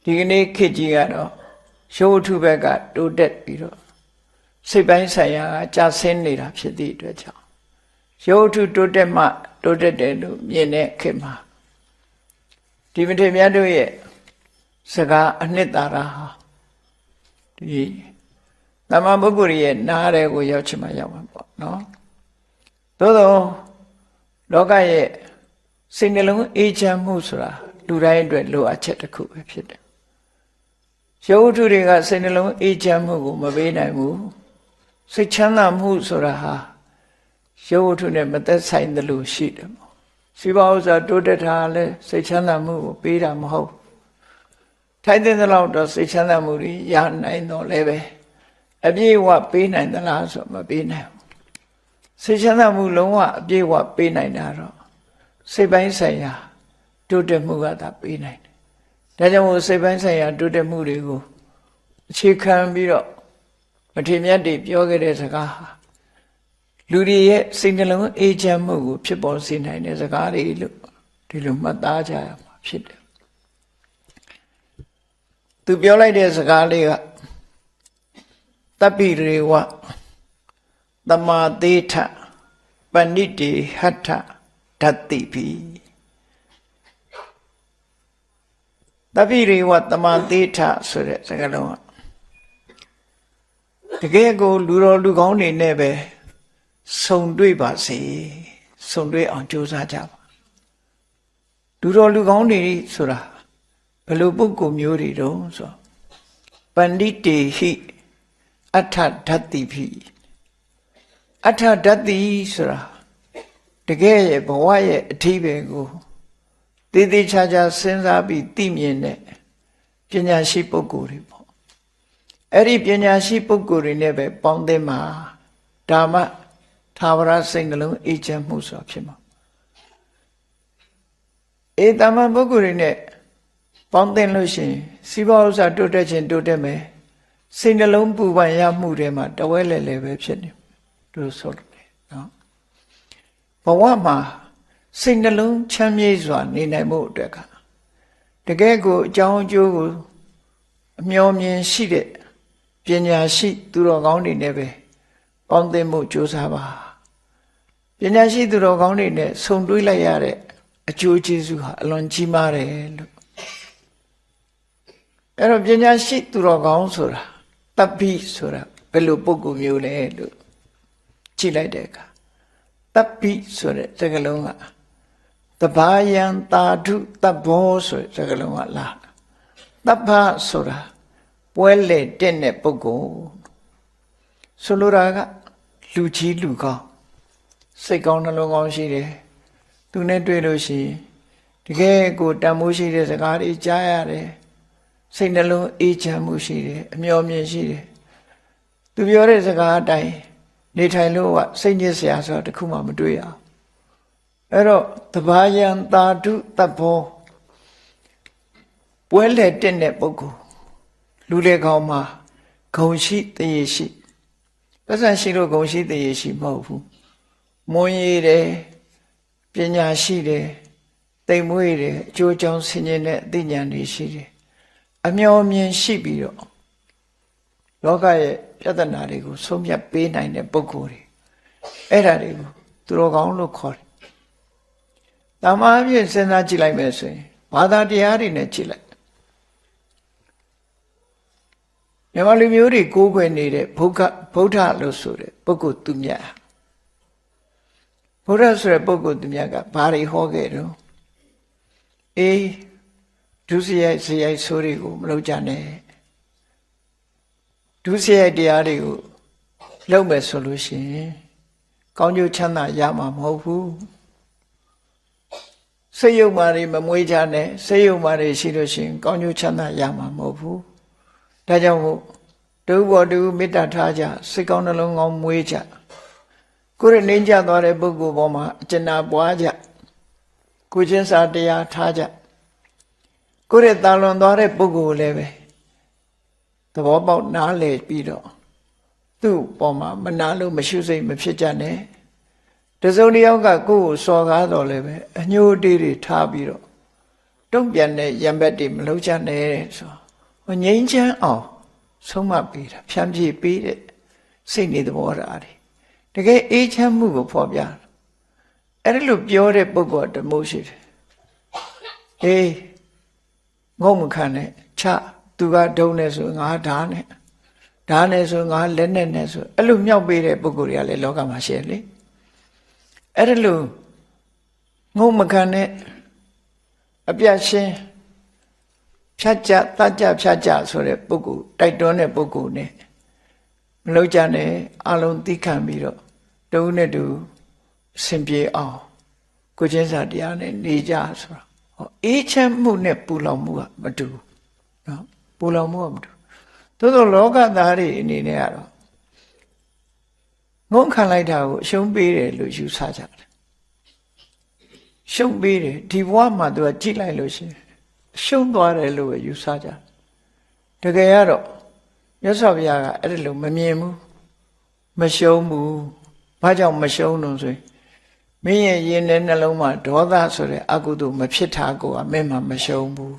ဒီကနေ့ခေတ်ကြီးကတော့ရုပ်ထုဘက်ကတိုးတက်ပြီးတော့စိတ်ပိုင်းဆိုင်ရာကြာဆင်းနေတာဖြစ်သည့်အတွက်ကြောင့်ရုပ်ထုတိုးတက်မှတိုးတက်တယ်လို့မြင်တဲ့ခေတ်မှာဒီမထေရမြတ်တို့ရဲ့စကားအနှစ်သာရဟာဒီသမ္မာပုဂ္ဂိုလ်ရဲ့နားတဲ့ကိုရောက်ချင်မှရောက်မှာပေါ့နော်သို့သောလောကရဲ့စိတ်နှလုံးအေးချမ်းမှုဆိုတာလူတိုင်းအတွက်လိုအပ်ချက်တစ်ခုပဲဖြစ်တယ်ရုပ်ထုတွေကစိတ်နှလုံးအေးချမ်းမှုကိုမပေးနိုင်ဘူးစိတ်ချမ်းသာမှုဆိုတာဟာရုပ်ထုနဲ့မသက်ဆိုင်သလိုရှိတယ်ပေါ့စီးပွားဥစ္စာတိုးတက်တာလည်းစိတ်ချမ်းသာမှုကိုပေးတာမဟုတ်ထိုက်တဲ့လောက်တော့စိတ်ချမ်းသာမှုတွေရနိုင်တော့လည်းပဲအပြည့်အဝပေးနိုင်သလားဆိုမပေးနိုင်ဘူးစိတ်ချမ်းသာမှုလုံးဝအပြည့်အဝပေးနိုင်တာတော့စိတ်ပိုင်းဆိုင်ရာတိုးတက်မှုကသာပေးနိုင်တယ်ဒါကြောင့်မို့စိတ်ပိုင်းဆိုင်ရာတိုးတက်မှုတွေကိုအခြေခံပြီးတော့မထေရမြတ်တွေပြောခဲ့တဲ့စကားဟာလူတွေရဲ့စိတ်နှလုံးအေးချမ်းမှုကိုဖြစ်ပေါ်စေနိုင်တဲ့စကားတွေလို့ဒီလိုမှတ်သားကြရမှာဖြစ်တယ်သူပြောလိုက်တဲ့စကားလေးကတပ္ပိရေဝသမာသေးထပဏိတိဟတ္ထဓတ္တိပိတပ္ပိရေဝသမာသေးထဆိုတဲ့စကားလုံးကတကယ်ကိုလူတော်လူကောင်းတွေနဲ့ပဲဆုံတွေ့ပါစေဆုံတွေ့အောင်ကြိုးစားကြပါလူတော်လူကောင်းတွေဆိုတာဘယ်လိုပုဂ္ဂိုလ်မျိုးတွေတုံးဆိုပဏိတေဟိအဋ္ဌဓတ္တိဖိအဋ္ဌဓတ္တိဆိုတာတကယ်ရဲ့ဘဝရဲ့အဓိပ္ပာယ်ကိုတည်တည်ချာချာစဉ်းစားပြီးသိမြင်တဲ့ပညာရှိပုဂ္ဂိုလ်တွေပေါ့အဲ့ဒီပညာရှိပုဂ္ဂိုလ်တွေနဲ့ပဲပေါင်းသင်းမှာဓမ္မသာဝရစိတ်နှလုံးအေးချမ်းမှုဆိုတာဖြစ်မှာတမန်ပုဂ္ဂိုလ်တွေနဲ့ပေါင်းသင်းလို့ရှိရင်စီးပွားဥစ္စာတိုးတက်ခြင်းတိုးတက်မယ်စိတ်နှလုံးပူပန်ရမှုတွေမှာတဝဲလဲလဲပဲဖြစ်နေလို့ဆိုတယ်နော်ဘဝမှာစိတ်နှလုံးချမ်းမြေ့စွာနေနိုင်မှုအတွက်ကတကယ်ကိုအကြောင်းအကျိုးကိုအမျှော်မြင်ရှိတဲ့ပညာရှိသူတော်ကောင်းတွေနဲ့ပဲပေါင်းသင်းမှုကြိုးစားပါပညာရှိသူတော်ကောင်းတွေနဲ့ဆုံတွေ့လိုက်ရတဲ့အကျိုးကျေးဇူးဟာအလွန်ကြီးမားတယ်လို့အဲ့တော့ပညာရှိသူတော်ကောင်းဆိုတာတပ္ပိဆိုတာဘယ်လိုပုဂ္ဂိုလ်မျိုးလဲလို့ကြည့်လိုက်တဲ့အခါတပ္ပိဆိုတဲ့စကားလုံးကတဘာယံတာဓုတပ္ဘောဆိုတဲ့စကားလုံးကလားတပ္ပဆိုတာပွဲလေတဲ့တဲ့ပုဂ္ဂိုလ်ဆိုလိုတာကလူကြီးလူကောင်းစိတ်ကောင်းနှလုံးကောင်းရှိတယ်သူနဲ့တွေ့လို့ရှိရင်တကယ်ကိုတန်မိုးရှိတဲ့စကားတွေကြားရတယ်စိတ်နှလုံးအေးချမ်းမှုရှိတယ်အမျှော်မြင်ရှိတယ်သူပြောတဲ့စကားအတိုင်းနေထိုင်လို့ကစိတ်ညစ်စရာဆိုတာတခုမှမတွေ့ရအောင်အဲ့တော့တဘာယံတာဓုတပ္ဘောပွဲလေတဲ့တဲ့ပုဂ္ဂိုလ်လူလေကောင်းမှာဂုံရှိတရေရှိပတ်စံရှိလို့ဂုံရှိတရေရှိမဟုတ်ဘူးမွန်ရည်တယ်ပညာရှိတယ်တိမ်မွေးတယ်အကျိုးအကြောင်းဆင်ခြင်တဲ့အသိဉာဏ်တွေရှိတယ်အမျှော်မြင်ရှိပြီးတော့လောကရဲ့ပြဿနာတွေကိုဆုံးဖြတ်ပေးနိုင်တဲ့ပုဂ္ဂိုလ်တွေအဲ့ဒါတွေကိုသူတော်ကောင်းလို့ခေါ်တယ်။တာမန်အဖြစ်စဉ်းစားကြည့်လိုက်မယ်ဆိုရင်ဘာသာတရားတွေနဲ့ကြည့်လိုက်မြန်မာလူမျိုးတွေကိုးကွယ်နေတဲ့ဗုဒ္ဓလို့ဆိုတဲ့ပုဂ္ဂိုလ်သူမြတ်ဗုဒ္ဓဆိုတဲ့ပုဂ္ဂိုလ်သူမြတ်ကဘာတွေဟောခဲ့တော့ဒုစရိုက်စရိုက်ဆိုးတွေကိုမလုပ်ကြနဲ့ဒုစရိုက်တရားတွေကိုလုပ်မယ်ဆိုလို့ရှိရင်ကောင်းကျိုးချမ်းသာရမှာမဟုတ်ဘူးစိတ်ယုံမာတွေမမွေးကြနဲ့စိတ်ယုံမာတွေရှိလို့ရှိရင်ကောင်းကျိုးချမ်းသာရမှာမဟုတ်ဘူးဒါကြောင့်မို့တူဘောတူမေတ္တာထားကြစိတ်ကောင်းနှလုံးကောင်းမွေးကြကိုယ်ရနေကြသွားတဲ့ပုဂ္ဂိုလ်ပေါ်မှာအကျဉ်းနာပွားကြကိုချင်းစာတရားထားကြကိုယ့်ရဲ့တာလွန်သွားတဲ့ပုဂ္ဂိုလ်လည်းပဲသဘောပေါက်နားလည်ပြီးတော့သူ့ပေါ်မှာမနာလို့မရှုစိတ်မဖြစ်ကြနဲ့တစုံတစ်ယောက်ကကိုယ့်ကိုစော်ကားတော်လည်းပဲအညှိုးတေးတွေထားပြီးတော့ တ တုံ့ပြန်တဲ့ရံဘက်တွေမလုပ်ကြနဲ့ဆိုဟိုငြိမ်းချမ်းအောင်ဆုံးမပေးတာဖြန့်ဖြေပေးတဲ့စိတ်နေသဘောထားတွေတကယ်အေးချမ်းမှုကိုဖော်ပြအဲ့ဒါလို့ပြောတဲ့ပုဂ္ဂိုလ်တမိုးရှိတယ်အေးငုံမခံနဲ့ချသူကဒုံနဲ့ဆိုငါဓာတ်နဲ့ဆိုငါလက်နဲ့ဆိုအဲ့လိုမြောက်ပေးတဲ့ပုဂ္ဂိုလ်တွေကလည်းလောကမှာရှိတယ်လေအဲ့ဒါလို့ငုံမခံနဲ့အပြတ်ရှင်းဖြတ်ကြတတ်ကြဖြတ်ကြဆိုတဲ့ပုဂ္ဂိုလ်တိုက်တွန်းတဲ့ပုဂ္ဂိုလ် ਨੇ မလုပ်ကြနဲ့အလုံးသိခံပြီးတော့တုံးနဲ့တူအစဉ်ပြေအောင်ကိုချင်းစာတရားနဲ့နေကြဆိုတာဟောအေးချမ်းမှုနဲ့ပူလောင်မှုကမတူနော်ပူလောင်မှုကမတူသို့သောလောကသားတွေအနေနဲ့ကတော့ငုံခံလိုက်တာကိုအရှုံးပေးတယ်လို့ယူဆကြတယ်ရှုံးပေးတယ်ဒီဘဝမှာသူကကြည့်လိုက်လို့ရှိရင်ရှုံးသွားတယ်လို့ယူဆကြတကယ်ကတော့မြတ်စွာဘုရားကအဲ့ဒါလို့မမြင်ဘူးမရှုံးဘူးဘာကြောင့်မရှုံးလို့ဆိုရင်မင်းရဲ့ရင်ထဲနှလုံးမှာဒေါသဆိုတဲ့အကုသိုလ်မဖြစ်တာကိုကမင်းမှမရှုံးဘူး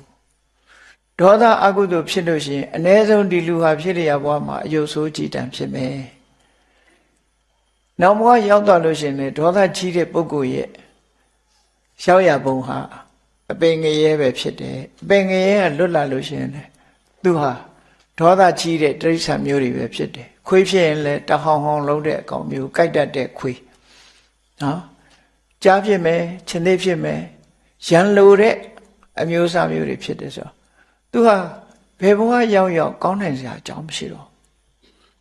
ဒေါသအကုသိုလ်ဖြစ်လို့ရှိရင်အ ਨੇ ဆုံးဒီလူဟာဖြစ်ရဘဝမှာအယုတ်ဆိုးကြည်တံဖြစ်မယ်နောက်ဘဝရောက်သွားလို့ရှိရင်လည်းဒေါသကြီးတဲ့ပုဂ္ဂိုလ်ရဲ့ရောက်ရပုံဟာအပင်ငရဲပဲဖြစ်တယ်အပင်ငရဲကလွတ်လာလို့ရှိရင်လည်းသူဟာဒေါသကြီးတဲ့တိရစ္ဆာန်မျိုးတွေပဲဖြစ်တယ်ခွေးဖြစ်ရင်လည်းတဟောင်ဟောင်လုံးတဲ့အကောင်မျိုးကြိုက်တတ်တဲ့ခွေးနော်ကြားဖြစ်မယ်ခြင်သေးဖြစ်မယ်ရန်လိုတဲ့အမျိုးအစားမျိုးတွေဖြစ်တယ်ဆိုတော့သူဟာဘယ်ဘဝရောက်ကောင်းနိုင်စရာအကြောင်းမရှိတော့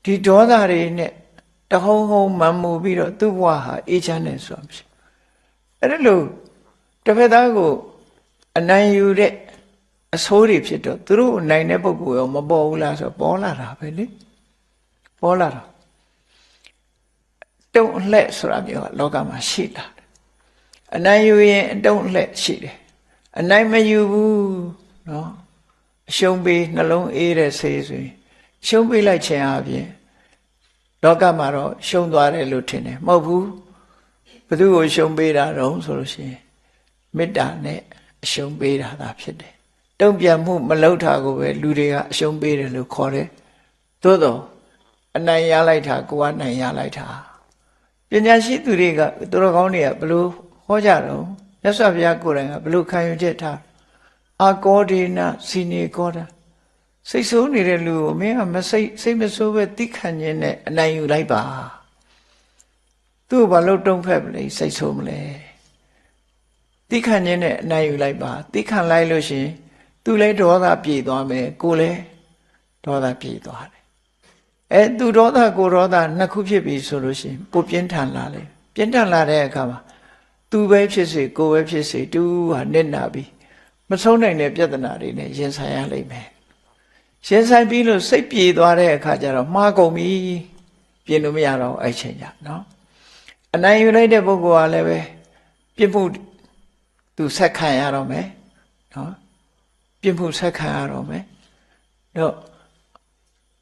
ဒီဒေါသတွေနဲ့တဟုံဟုံမှန်မှုပြီးတော့သူ့ဘဝဟာအေးချမ်းတယ်ဆိုတာမရှိအဲ့ဒါလို့တစ်ဖက်သားကိုအနိုင်ယူတဲ့အဆိုးတွေဖြစ်တော့သူတို့နိုင်တဲ့ပုဂ္ဂိုလ်ရောမပေါ်ဘူးလားဆိုပေါ်လာတာပဲလေပေါ်လာတာတုံ့အလှဲ့ဆိုတာမျိုးကလောကမှာရှိတာအနိုင်ယူရင်အတုံ့အလှဲ့ရှိတယ်အနိုင်မယူဘူးနော်အရှုံးပေးနှလုံးအေးတဲ့ဆေးဆိုရင်ရှုံးပေးလိုက်ခြင်းအပြင်လောကမှာတော့ရှုံးသွားတယ်လို့ထင်တယ်မဟုတ်ဘူးဘသူကိုရှုံးပေးတာတော့ဆိုလို့ရှိရင်မေတ္တာနဲ့အရှုံးပေးတာသာဖြစ်တယ်တုံ့ပြန်မှုမလုပ်တာကိုပဲလူတွေကအရှုံးပေးတယ်လို့ခေါ်တယ်သို့တော့အနိုင်ရလိုက်တာကိုကနိုင်ရလိုက်တာပညာရှိသူတွေကသူတော်ကောင်းတွေကဘလို့ဟောကြတော့မြတ်စွာဘုရားကိုယ်တိုင်ကဘလို့ခံယူချက်ထားအာကောဒေနစီနေကောတာစိတ်ဆိုးနေတဲ့လူကိုမင်းကမစိတ်မဆိုးပဲသိခံခြင်းနဲ့အနိုင်ယူလိုက်ပါသူ့ဘာလို့တုံ့ဖက်မလဲစိတ်ဆိုးမလဲသိခံခြင်းနဲ့အနိုင်ယူလိုက်ပါသိခံလိုက်လို့ရှိရင်သူလည်းဒေါသပြေသွားမယ်ကိုလည်းဒေါသပြေသွားတယ်သူဒေါသကိုဒေါသနှစ်ခုဖြစ်ပြီဆိုလို့ရှိရင်ပိုပြင်းထန်လာလေပြင်းထန်လာတဲ့အခါမှာသူပဲဖြစ်စေကိုပဲဖြစ်စေတူဟာနစ်နာပြီးမဆုံးနိုင်တဲ့ပြဿနာတွေနဲ့ရင်ဆိုင်ရလိမ့်မယ်ရင်ဆိုင်ပြီးလို့စိတ်ပြေသွားတဲ့အခါကျတော့မှားကုန်ပြီပြင်လို့မရတော့အဲ့ချိန်ကျနော်အနိုင်ယူလိုက်တဲ့ပုဂ္ဂိုလ်ကလည်းပဲပြစ်မှုသူဆက်ခံရတော့မယ်နော်ပြစ်မှုဆက်ခံရတော့မယ်တော့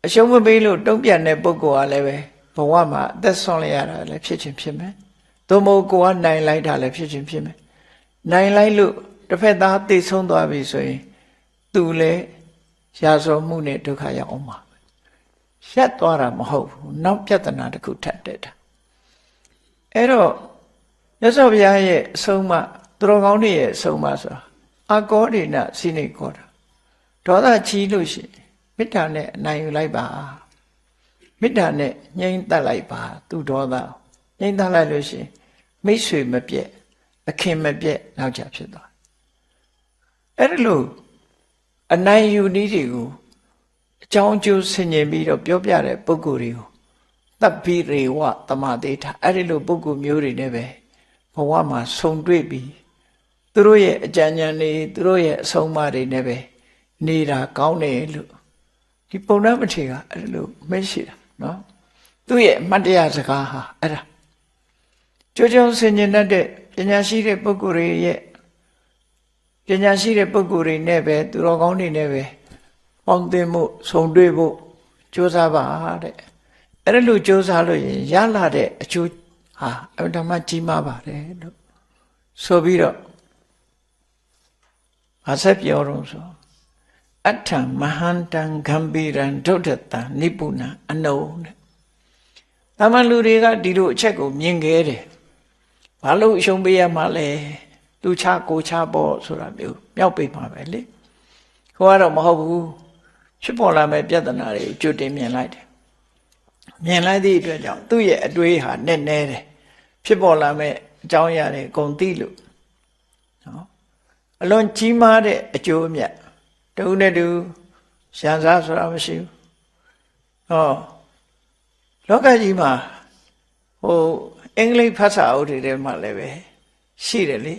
အရှုံးမပေးလို့တုံ့ပြန်တဲ့ပုဂ္ဂိုလ်ကလည်းပဲဘဝမှာအသက်ဆုံးလိုက်ရတာလည်းဖြစ်ချင်းဖြစ်မယ်သို့မဟုတ်ကိုကနိုင်လိုက်တာလည်းဖြစ်ချင်းဖြစ်မယ်နိုင်လိုက်လို့တစ်ဖက်သားသိဆုံးသွားပြီဆိုရင်သူလည်းရာဇဝမှုနဲ့ဒုက္ခရောက်အောင်ပါရက်သွားတာမဟုတ်ဘူးနောက်ပြဿနာတစ်ခုထပ်တက်တာအဲ့တော့မြတ်စွာဘုရားရဲ့အဆုံးအမသူတော်ကောင်းတွေရဲ့အဆုံးအမဆိုတာအာကောဒေနစိနေကောတာဒေါသကြီးလို့ရှိရင်မေတ္တာနဲ့အနိုင်ယူလိုက်ပါမေတ္တာနဲ့ငြိမ်းသက်လိုက်ပါသူဒေါသငြိမ်းသက်လိုက်လို့ရှိရင်မိတ်ဆွေမပြည့်အခင်မပြည့်နောက်ကျဖြစ်သွားအဲ့ဒါလို့အနိုင်ယူနည်းတွေကိုအကြောင်းအကျိုးဆင်ခြင်ပြီးတော့ပြောပြတဲ့ပုဂ္ဂိုလ်တွေကိုတပ်ပိရေဝတမတေထအဲ့ဒီလိုပုဂ္ဂိုလ်မျိုးတွေနဲ့ပဲဘဝမှာဆုံတွေ့ပြီးသူတို့ရဲ့အကြံဉာဏ်တွေသူတို့ရဲ့အဆုံးအမတွေနဲ့ပဲနေတာကောင်းတယ်လို့ဒီပုံနှမထေကအဲ့လိုမရှိတာနော်သူ့ရဲ့အမှတ်တရစကားဟာအဲ့ဒါကြိုးကြောင်ဆင်ခြင်တတ်တဲ့ပညာရှိတဲ့ပုဂ္ဂိုလ်တွေရဲ့ပညာရှိတဲ့ပုဂ္ဂိုလ်တွေနဲ့ပဲသူတော်ကောင်းတွေနဲ့ပဲပေါင်းသင်းမှုဆုံတွေ့ဖို့ကြိုးစားပါတဲ့အဲ့ဒါလို့ကြိုးစားလို့ရင်ရလာတဲ့အကျိုးဟာအမှန်တမ်းကြီးမားပါတယ်လို့ဆိုပြီးတော့ ဘာဆက်ပြောတော့ဆိုအထံမဟန္တံဂံဗီရံဒုဋ္ဌတံနိပုဏအနုတဲ့တာမန်လူတွေကဒီလိုအချက်ကိုမြင်ခဲ့တယ်ဘာလို့အရှုံးပေးရမှာလဲသူချကိုချပေါ့ဆိုတာမျိုးမြောက်ပိတ်မှာပဲလေဟိုကတော့မဟုတ်ဘူးဖြစ်ပေါ်လာမဲ့ပြဿနာတွေကိုကြိုတင်မြင်လိုက်တယ်မြင်လိုက်သည့်အတွက်ကြောင့်သူ့ရဲ့အတွေးဟာနဲ့နဲတယ်ဖြစ်ပေါ်လာမဲ့အကြောင်းအရာတွေအကုန်သိလို့နော်အလွန်ကြီးမားတဲ့အကျိုးအမြတ်တဦးနဲ့တူရန်စားဆိုတာမရှိဘူးဟောလောကကြီးမှာဟိုအင်္ဂလိပ်ဘာသာအုပ်တွေထဲမှာလည်းပဲရှိတယ်လေ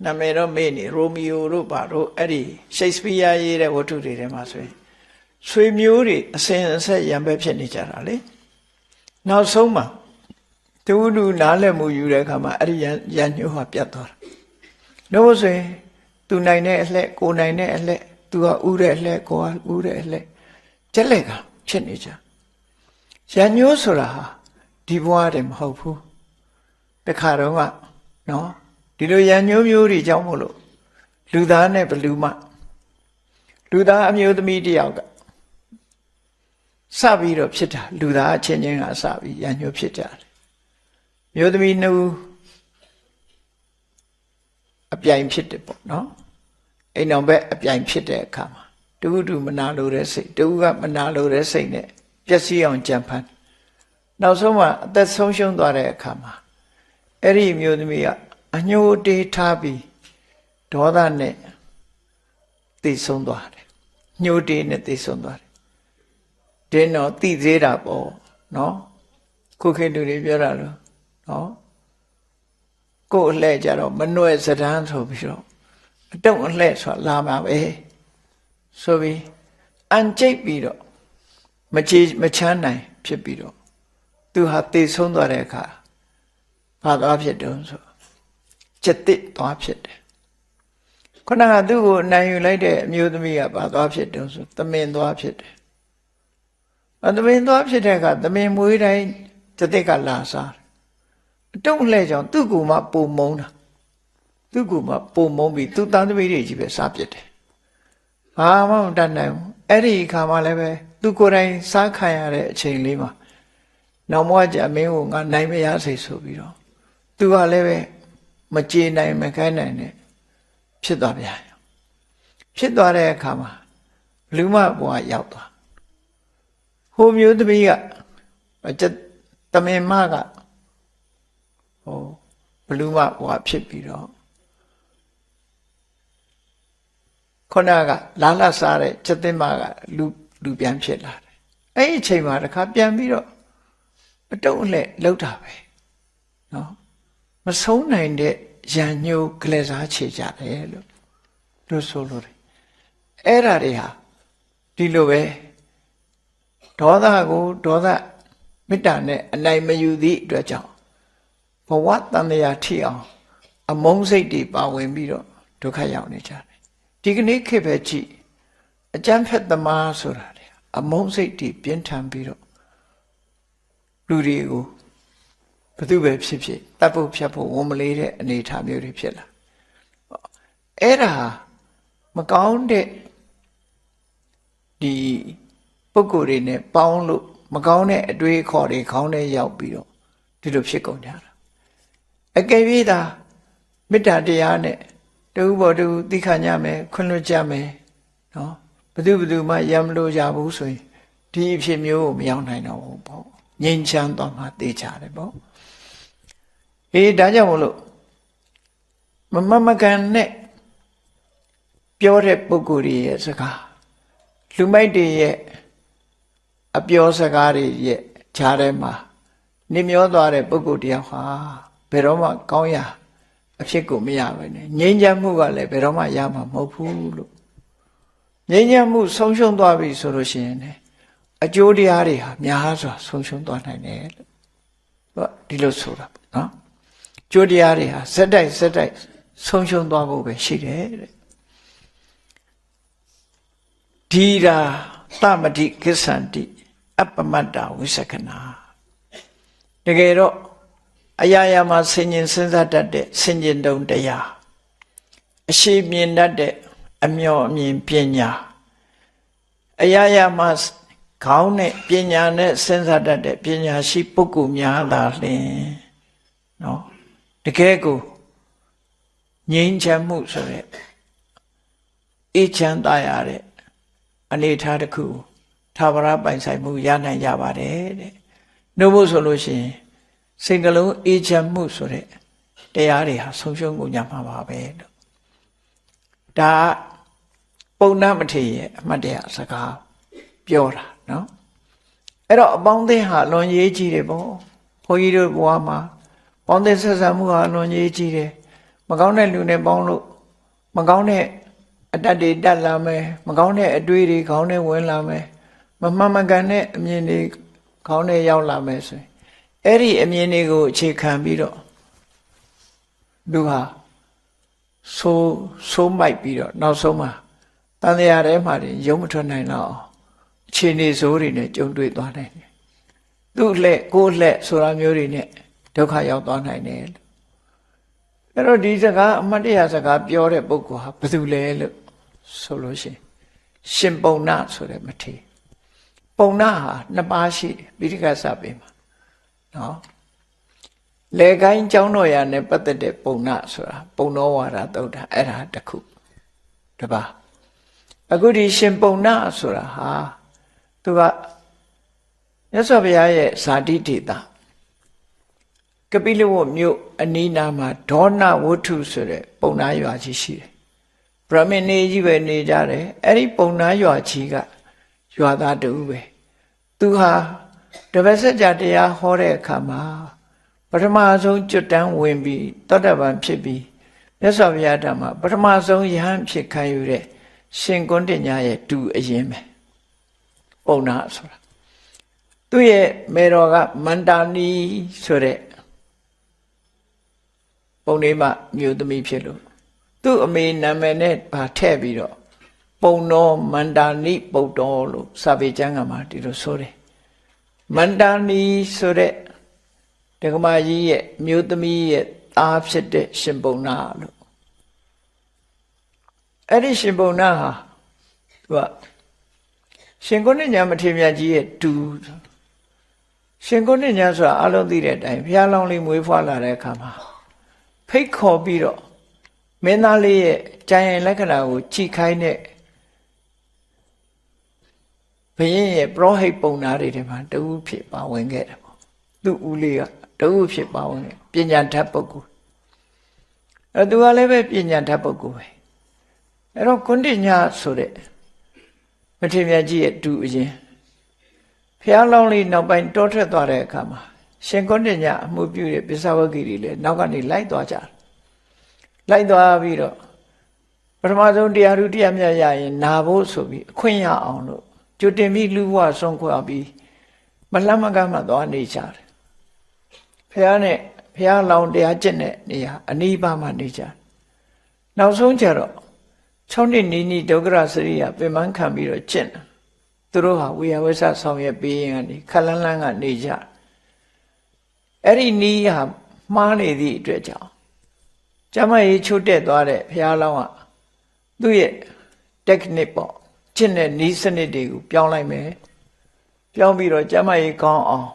နာမည်တော့မေ့နေရိုမီယိုတို့ဘာတို့အဲ့ဒီရှိတ်စပီးယားရေးတဲ့ဝတ္ထုတွေထဲမှာဆိုရင်ဆွေမျိုးတွေအစဉ်အဆက်ရံပဲဖြစ်နေကြတာလေနောက်ဆုံးမှာတူတူနားလည်မှုယူတဲ့အခါမှာအဲ့ဒီရန်ညှိုးဟာပြတ်သွားတာလို့ဆိုရင်သူနိုင်တဲ့အလှဲ့ကိုနိုင်တဲ့အလှဲ့သူကဥတဲ့အလှဲ့ကိုကဥတဲ့အလှဲ့ကျက်လက်ကဖြစ်နေကြရန်ညှိုးဆိုတာဟာဒီဘဝတည်းမဟုတ်ဘူးတခါတော့ကနော်ဒီလိုရန်ညှိုးမျိုးတွေကြောင့်မို့လို့လူသားနဲ့ဘလူမလူသားအမျိုးသမီးတယောက်ကစပြီးတော့ဖြစ်တာလူသားအချင်းချင်းကစပြီးရန်ညှိုးဖြစ်ကြတယ်မျိုးသမီးနှုတ်အပြိုင်ဖြစ်တယ်ပေါ့နော်အိမ်တော်ဘက်အပြိုင်ဖြစ်တဲ့အခါမှာတူမနာလိုတဲ့စိတ်တူကမနာလိုတဲ့စိတ်နဲ့ပျက်စီးအောင်ကြံဖန်နောက်ဆုံးမှအသက်ဆုံးရှုံးသွားတဲ့အခါမှာအဲ့ဒီမျိုးသမီးကအညှိုးတေးထားပြီးဒေါသနဲ့သိဆုံးသွားတယ်ညှိုးတေးနဲ့သိဆုံးသွားတယ်တင်းတော့သိသေးတာပေါ့နော်ခုခေတ်လူတွေပြောတာလို့နော်ကိုယ်အလှဲ့ကြတော့မနှွဲ့စဒန်းဆိုပြီးတော့အတုံအလှဲ့ဆိုလာမှာပဲဆိုပြီးအန်ကျိတ်ပြီးတော့မချမ်းနိုင်ဖြစ်ပြီးတော့သူဟာသိဆုံးသွားတဲ့အခါဘာသွားဖြစ်တုံးဆိုจิตติသွားဖြစ်တယ်ခုနကသူ့ကိုနိုင်ယူလိုက်တဲ့အမျိုးသမီးကဘာသွားဖြစ်တုံးဆိုသမင်သွားဖြစ်တယ်သမင်သွားဖြစ်တဲ့အခါသမင်မွေးတိုင်းจิตติကလာစားအတုံးလှဲ့ကြောင့်သူ့ကိုမှပုံမုံတာသူ့ကိုမှပုံမုံပြီးသူ့သားသမီးတွေကြီးပဲစားပြစ်တယ်ဘာမှမတတ်နိုင်ဘူးအဲ့ဒီအခါမှလည်းပဲသူကိုယ်တိုင်စားခံရတဲ့အချိန်လေးမှာနောက်မှကြမင်းကိုငါနိုင်မရစေဆိုပြီးတော့သူကလည်းပဲမကြေနိုင်မခိုင်းနိုင်နဲ့ဖြစ်သွားပြန်ဖြစ်သွားတဲ့အခါမှာလူမဘဝရောက်သွားဟိုမျိုးသမီးကတမင်မကဟိုဘလူမဘဝဖြစ်ပြီးတော့ခုနကလာစားတဲ့ချက်သိမကလူပြန်ဖြစ်လာတယ်အဲ့ဒီအချိန်မှာတခါပြန်ပြီးတော့အတုံးအလှဲ့လောက်တာပဲနော်မဆုံးနိုင်တဲ့ရန်ညှိုးကလေးစားချေကြတယ်လို့ဆိုလို့တယ်အဲ့ဓာတွေဟာဒီလိုပဲဒေါသကိုဒေါသမေတ္တာနဲ့အနိုင်မယူသည့်အတွက်ကြောင့်ဘဝတန်တရားထိအောင်အမုန်းစိတ်တွေပါဝင်ပြီးတော့ဒုက္ခရောက်နေကြတယ်ဒီကနေ့ခေတ်ပဲကြည့်အကျမ်းဖက်သမားဆိုတာလေအမုန်းစိတ်တွေပြင်းထန်ပြီးတော့လူတွေကိုဘယ်သူပဲဖြစ်ဖြစ်တတ်ဖို့ဖြတ်ဖို့ဝန်မလေးတဲ့အနေအထားမျိုးတွေဖြစ်လာအဲ့ဒါမကောင်းတဲ့ဒီပုဂ္ဂိုလ်တွေနဲ့ပေါင်းလို့မကောင်းတဲ့အတွေးအခေါ်တွေခေါင်းထဲရောက်ပြီးတော့ဒီလိုဖြစ်ကုန်ကြတာအကယ်၍သာမေတ္တာတရားနဲ့တူဘောတူသိခညမယ်ခွင့်လွှတ်ကြမယ်နော်ဘယ်သူမှရံမလို့ကြဘူးဆိုရင်ဒီအဖြစ်မျိုးကိုမရောက်နိုင်တော့ဘူးပေါ့ငြိမ်းချမ်းသွားမှသိကြတယ်ပေါ့ဒါကြောင့်မလို့မကန်နဲ့ပြောတဲ့ပုဂ္ဂိုလ်ရဲ့စကားလူမိုက်တွေရဲ့အပြောစကားတွေရဲ့ခြားထဲမှာနေမျောသွားတဲ့ပုဂ္ဂိုလ်တယောက်ဟာဘယ်တော့မှကောင်းရာအဖြစ်ကိုမရပါနဲ့ငြိမ်းချမ်းမှုကလည်းဘယ်တော့မှရမှာမဟုတ်ဘူးလို့ငြိမ်းချမ်းမှုဆုံးရှုံးသွားပြီဆိုလို့ရှိရင်အကျိုးတရားတွေဟာများစွာဆုံးရှုံးသွားနိုင်တယ်လို့ဒီလိုဆိုတာပေါ့နော်ကျိုးတရားတွေဟာစက်တိုက်ဆုံးရှုံးသွားဖို့ပဲရှိတယ်တဲ့ဒီရာသမတိကိစ္ဆန္တိအပမတ္တဝိသကနာတကယ်တော့အရာရာမှာဆင်ញင်စဉ်းစားတတ်တဲ့ဆင်ញင်တုံတရားအရှိမြင်တတ်တဲ့ အမျော်အမြင်ပညာအရာရာမှာခေါင်းနဲ့ပညာနဲ့စဉ်းစားတတ်တဲ့ပညာရှိပုဂ္ဂိုလ်များသာလျှင်နော်တကယ်ကိုငြိမ်းချမ်းမှုဆိုတဲ့အေးချမ်းသာရတဲ့အနေထားတစ်ခုသာဝရပိုင်ဆိုင်မှုရနိုင်ကြပါတယ်တဲ့နှုတ်ဖို့ဆိုလို့ရှိရင်စိတ်ကလုံးအေးချမ်းမှုဆိုတဲ့တရားတွေဟာဆုံးရှုံးကုန်ကြမှာပါပဲလို့ဒါပုံနာမထေရရဲ့အမှတ်တရစကားပြောတာနော်အဲ့တော့အပေါင်းအသင်းဟာလွန်ရေးကြီးတယ်ပေါ့ဘုန်းကြီးတို့ဘဝမှာပေါင်းသင်းဆက်ဆံမှုဟာလွန်ရေးကြီးတယ်မကောင်းတဲ့လူနဲ့ပေါင်းလို့မကောင်းတဲ့အတ္တတွေတက်လာမယ်မကောင်းတဲ့အတွေးတွေခေါင်းထဲဝင်လာမယ်မမှန်မကန်တဲ့အမြင်တွေခေါင်းထဲရောက်လာမယ်ဆိုရင်အဲ့ဒီအမြင်တွေကိုအခြေခံပြီးတော့လူဟာဆိုးမိုက်ပြီးတော့နောက်ဆုံးမှာတန်တရားထဲမှာရုံမထွက်နိုင်တော့အခြေအနေဆိုးတွေနဲ့ကြုံတွေ့သွားနိုင်တယ်သူ့လက်ကိုယ်လက်ဆိုတာမျိုးတွေနဲ့ဒုက္ခရောက်သွားနိုင်တယ်လို့အဲ့တော့ဒီစကားအမှတ်တရစကားပြောတဲ့ပုဂ္ဂိုလ်ဟာဘယ်သူလဲလို့ဆိုလို့ရှိရင်ရှင်ပုံနာဆိုတဲ့မထေရပုံနာဟာနှစ်ပါးရှိတယ်ပိဋကတ်စပေမှာနော်လေကိုင်းကျောင်းတော်ရာနဲ့ပတ်သက်တဲ့ပုံနာဆိုတာပုံတော်ဝါဒသုတ်တာအဲ့ဒါတစ်ခုတပါအခုဒီရှင်ပုံနာဆိုတာဟာသူကမြတ်စွာဘုရားရဲ့ဇာတိဒေသကပိလဝတ်မြို့အနီးနားမှာဒေါနဝတ္ထုဆိုတဲ့ပုံနာရွာကြီးရှိတယ်ဗြဟ္မဏေကြီးပဲနေကြတယ်အဲ့ဒီပုံနာရွာကြီးကရွာသားတူပဲသူဟာတပည့်ဆက်ကြတရားဟောတဲ့အခါမှာပထမဆုံးကျွတ်တန်းဝင်ပြီးသောတပန်ဖြစ်ပြီးမြတ်စွာဘုရားဓမ္မပထမဆုံးယဟန်ဖြစ်ခံယူတဲ့ရှင်ကွန်းတညာရဲ့တူအရင်ပဲပုံနာဆိုတာသူ့ရဲ့မေတော်ကမန္တာနီဆိုတဲ့ပုံလေးမှမြို့သမီးဖြစ်လို့သူ့အမေနာမည်နဲ့ဗာထည့်ပြီးတော့ပုံတော်မန္တာနီပုတ်တော်လို့စာပေကျမ်းကမှာဒီလိုဆိုတယ်မန္တာနီဆိုတဲ့ဒကမာကြီးရဲ့မြို့သမီးရဲ့သားဖြစ်တဲ့ရှင်ပုံနာလို့အဲ့ဒီရှင်ပုံနာဟာသူကရှင်ကုဏ္ဏညာမထေရမြတ်ကြီးရဲ့တူရှင်ကုဏ္ဏညာဆိုတာအလုံးသိတဲ့အတိုင်းဘုရားလောင်းလေးမွေးဖွားလာတဲ့အခါမှာဖိတ်ခေါ်ပြီးတော့မင်းသားလေးရဲ့ကြံရင်လက္ခဏာကိုကြည့်ခိုင်းတဲ့ဘုရင်ရဲ့ပရောဟိတ်ပုံနာတွေထဲမှာတဦးဖြစ်ပါဝင်ခဲ့တယ်ပေါ့သူ့ဦးလေးကတဦးဖြစ်ပါဝင်ခဲ့ပညာတတ်ပုဂ္ဂိုလ်အဲသူကလည်းပဲပညာတတ်ပုဂ္ဂိုလ်ပဲအဲ့တော့ကုဏ္ဏညာဆိုတဲ့မထေရမြတ်ကြီးရဲ့တူအရင်ဖျားလောင်းလေးနောက်ပိုင်းတောထွက်သွားတဲ့အခါမှာရှင်ကုဏ္ဏညာအမှုပြုတဲ့ပိဿဝဂီတွေလည်းနောက်ကနေလိုက်သွားကြတယ်လိုက်သွားပြီးတော့ပထမဆုံးတရားဓုတရားမြတ်ရရင်နာဖို့ဆိုပြီးအခွင့်ရအောင်လို့ကြိုတင်ပြီးလူဘဝဆုံးခွာပြီးမလှမ်းမကမ်းမှသွားနေကြတယ်ဖျားနဲ့ဖျားလောင်းတရားကျင့်တဲ့နေရာအနီးပါးမှနေကြနောက်ဆုံးကျတော့6နှစ်နီးဒုက္ခရစရိယပင်ပန်းခံပြီးတော့ကျင့်တယ်သူတို့ဟာဝေယဝိဆဆောင်ရွက်ပေးရင်ကနေခက်လန်းလန်းကနေကြအဲ့ဒီနီးဟာမှားနေသည့်အတွက်ကြောင့်ကျမကြီးချို့တက်သွားတဲ့ဘုရားလောင်းကသူ့ရဲ့ technique ပေါ့ကျင့်တဲ့နီးစနစ်တွေကိုပြောင်းလိုက်မယ်ပြောင်းပြီးတော့ကျမကြီးကောင်းအောင်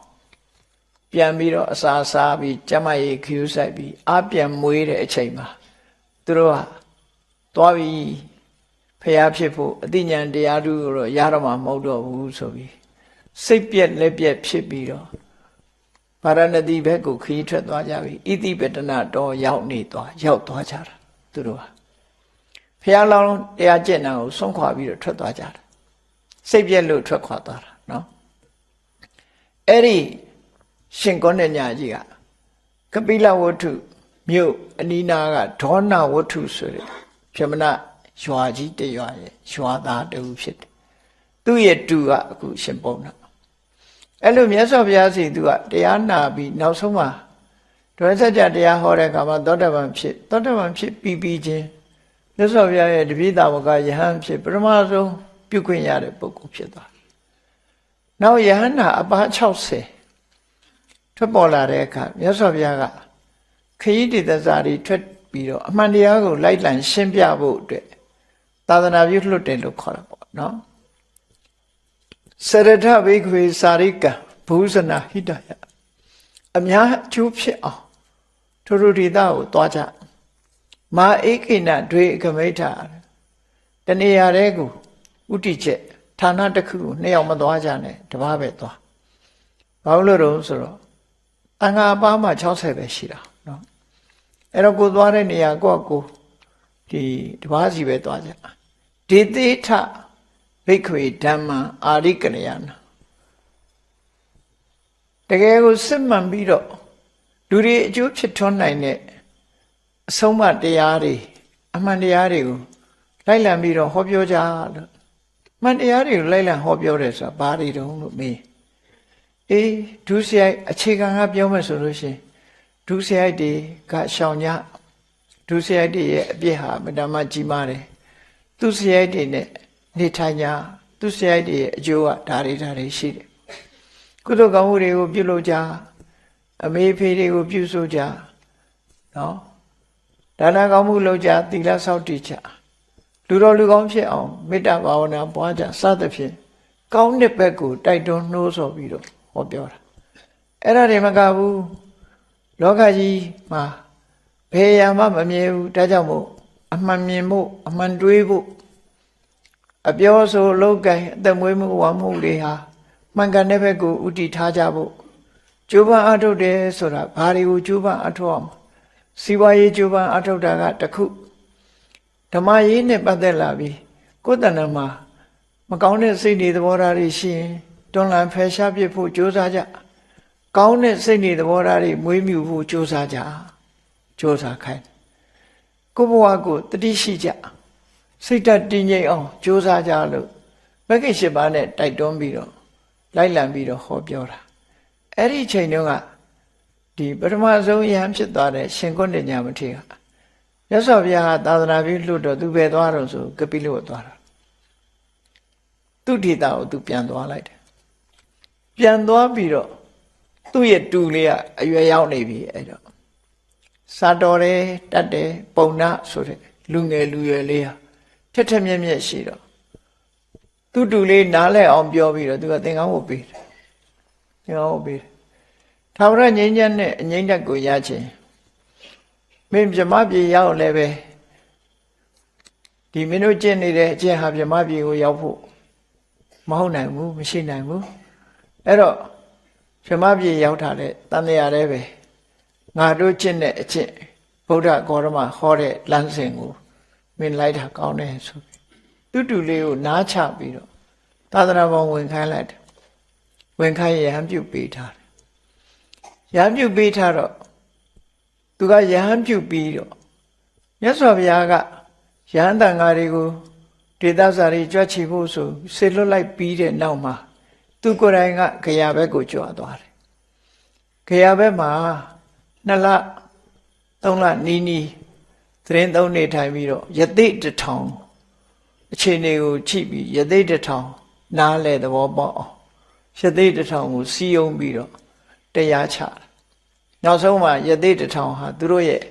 ပြန်ပြီးတော့အစာစားပြီးကျမကြီးခ ्यू ဆိုင်ပြီးအပြန်မွေးတဲ့အချိန်မှာသူတို့ကသွားပြီးဖျားဖြစ်ဖို့အတိညာဏ်တရားဓုကိုတော့ရတော့မှာမဟုတ်တော့ဘူးဆိုပြီးစိတ်ပြက်လက်ပြက်ဖြစ်ပြီးတော့ဗာရဏသီဘက်ကိုခရီးထွက်သွားကြပြီဣတိပတနာတော်ရောက်သွားကြတာသူတို့ဟာဖျားလောင်းတရားကျင့်တာကိုဆုံးခွာပြီးတော့ထွက်သွားကြတာစိတ်ပြက်လို့ထွက်ခွာသွားတာနော်အဲ့ဒီရှင်ကုဏ္ဏညာကြီးကကပိလဝတ္ထုမြို့အနီးနားကဒေါနဝတ္ထုဆိုတဲ့ဗြဟ္မဏရွာကြီးတရွာရဲ့ရွာသားတူဖြစ်တယ်သူ့ရဲ့တူကအခုရှင်ပုံနာအဲ့လိုမြတ်စွာဘုရားစီသူကတရားနာပြီးနောက်ဆုံးမှာဒွေစကြတရားဟောတဲ့အခါမှာသောတပန်ဖြစ်ပြီးချင်းမြတ်စွာဘုရားရဲ့တပိဿဝကယဟန်ဖြစ်ပထမဆုံးပြုခွင့်ရတဲ့ပုဂ္ဂိုလ်ဖြစ်သွားနောက်ယဟန်နာအပါ60ထွက်ပေါ်လာတဲ့အခါမြတ်စွာဘုရားကခရီးဒေသစာတွေထွက်ပြီးတော့အမှန်တရားကိုလိုက်လံရှင်းပြဖို့အတွက် သာသနာပြုလွတ်တယ်လို့ခေါ်တာပေါ့နော်စရထဘိက္ခွေစာရိကံဘူဇနာဟိတယအများအကျိုးဖြစ်အောင်ထိုဒေသကိုသွားကြမာဧကိနဒွေကမိဋ္ဌတနေရာတဲ့ကိုဥတီချက်ဌာနတစ်ခုကိုနှစ်ယောက်မသွားကြနဲ့တပါးပဲသွားဘာလို့လဲဆိုတော့အင်္ဂါပါမှ60ပဲရှိတာနော်အဲ့တော့ကိုသွားတဲ့နေရာကိုဒီတပါးစီပဲသွားကြဒေသေထဘိက္ခွေဓမ္မအာရိကရယနာတကယ်ကိုစစ်မှန်ပြီးတော့လူတွေအကျိုးဖြစ်ထွန်းနိုင်တဲ့အဆုံးအမတရားတွေအမှန်တရားတွေကိုလိုက်လံပြီးတော့ဟောပြောကြလို့မှန်တရားတွေကိုလိုက်လံဟောပြောတယ်ဆိုတာဘာတွေတုံးလို့မေးဒုစရိုက်အခြေခံကပြောမယ်ဆိုလို့ရှိရင်ဒုစရိုက်တွေကရှောင်ကြဒုစရိုက်တွေရဲ့အပြစ်ဟာမတမကြီးမားတယ်သူစရိုက်တွေနဲ့နေထိုင်ကြသူစရိုက်တွေရဲ့အကျိုးကဒါတွေရှိတယ်ကုသိုလ်ကောင်းမှုတွေကိုပြုလုပ်ကြအမေဖေတွေကိုပြုစုကြနော်ဒါနကောင်းမှုလုပ်ကြသီလဆောက်တည်ကြလူတော်လူကောင်းဖြစ်အောင်မေတ္တာဘာဝနာပွားကြစသဖြင့်ကောင်းတဲ့ဘက်ကိုတိုက်တွန်းနှိုးဆော်ပြီးတော့ဟောပြောတာအဲ့ဒါတွေမကဘူးလောကကြီးမှာဘယ်ရာမှမမြဲဘူးဒါကြောင့်မို့အမှန်မြင်ဖို့အမှန်တွေးဖို့အပြောဆိုလုပ်ကိုင်အသက်မွေးမှုဝါမှုတွေဟာမှန်ကန်တဲ့ဘက်ကိုဥတည်ထားကြဖို့ကျိုးပန်းအထုတ်တယ်ဆိုတာဘာတွေကိုကျိုးပန်းအထုတ်အောင်စီးပွားရေးကျိုးပန်းအထုတ်တာကတစ်ခုဓမ္မရေးနဲ့ပတ်သက်လာပြီးကိုယ်တဏ္ဍမှာမကောင်းတဲ့စိတ်တွေသဘောထားတွေရှိရင်တွန်းလှန်ဖယ်ရှားပစ်ဖို့ကြိုးစားကြကောင်းတဲ့စိတ်တွေသဘောထားတွေမွေးမြူဖို့ကြိုးစားကြကြိုးစားခိုင်းကိုယ့်ဘဝကိုတတိရှိကြစိတ်ဓာတ်တည်ငြိမ်အောင်ကြိုးစားကြလို့မဂ္ဂင်၈ပါးနဲ့တိုက်တွန်းပြီးတော့လိုက်လံပြီးတော့ဟောပြောတာအဲ့ဒီချိန်တုန်းကဒီပထမဆုံးယဟန်ဖြစ်သွားတဲ့ရှင်ကုဏ္ဏညာမထေရမြတ်စွာဘုရားသာသနာပြုလွတ်တော့သူပဲသွားတော့ဆိုကပိလဝတ်သွားတာသူ့ဒေတာကိုသူပြန်သွားလိုက်တယ်ပြန်သွားပြီးတော့သူ့ရဲ့တူလေးကအရွယ်ရောက်နေပြီအဲ့တော့စာတော်တယ်တတ်တယ်ပုံနာဆိုတဲ့လူငယ်လူရွယ်လေးဟာထက်ထက်မြက်မြက်ရှိတော့သူ့တူလေးနားလဲအောင်ပြောပြီးတော့သူကသင်္ကန်းဝတ်ပေးတယ်သင်္ကန်းဝတ်ပေးတယ်ထာဝရငြိမ်းချမ်းတဲ့အငြိမ့်တက်ကိုရခြင်းမင်းဗြဟ္မပြည်ရောက်လည်းပဲဒီမင်းတို့ကျင့်နေတဲ့အကျင့်ဟာဗြဟ္မပြည်ကိုရောက်ဖို့မဟုတ်နိုင်ဘူးမရှိနိုင်ဘူးအဲ့တော့ဗြဟ္မပြည်ရောက်တာလေတန်တရားလည်းပဲငါတို့ကျင့်တဲ့အကျင့်ဗုဒ္ဓဂေါရမဟောတဲ့လမ်းစဉ်ကိုမင်းလိုက်တာကောင်းတယ်ဆိုပြီးတူလေးကိုနားချပြီးတော့သာသနာ့ဘောင်ဝင်ခိုင်းလိုက်တယ်ဝင်ခိုင်းရဟန်းပြုပေးထားတယ်ရဟန်းပြုပေးထားတော့သူကရဟန်းပြုပြီးတော့မြတ်စွာဘုရားကရဟန်းတန်ဃာတွေကိုဒေသစာတွေကြွချီဖို့ဆိုဆေလွတ်လိုက်ပြီးတဲ့နောက်မှာသူကိုယ်တိုင်ကခရာဘက်ကိုကြွသွားတယ်ခရာဘက်မှာ2လ3လနီးနီးသတင်းသုံးနေထိုင်ပြီးတော့ယသိတစ်ထောင်အခြေအနေကိုချိပြီးယသိတစ်ထောင်နားလဲသဘောပေါက်အောင်ယသိတစ်ထောင်ကိုစီယုံပြီးတော့တရားချတယ်နောက်ဆုံးမှာယသိတစ်ထောင်ဟာသူတို့ရဲ့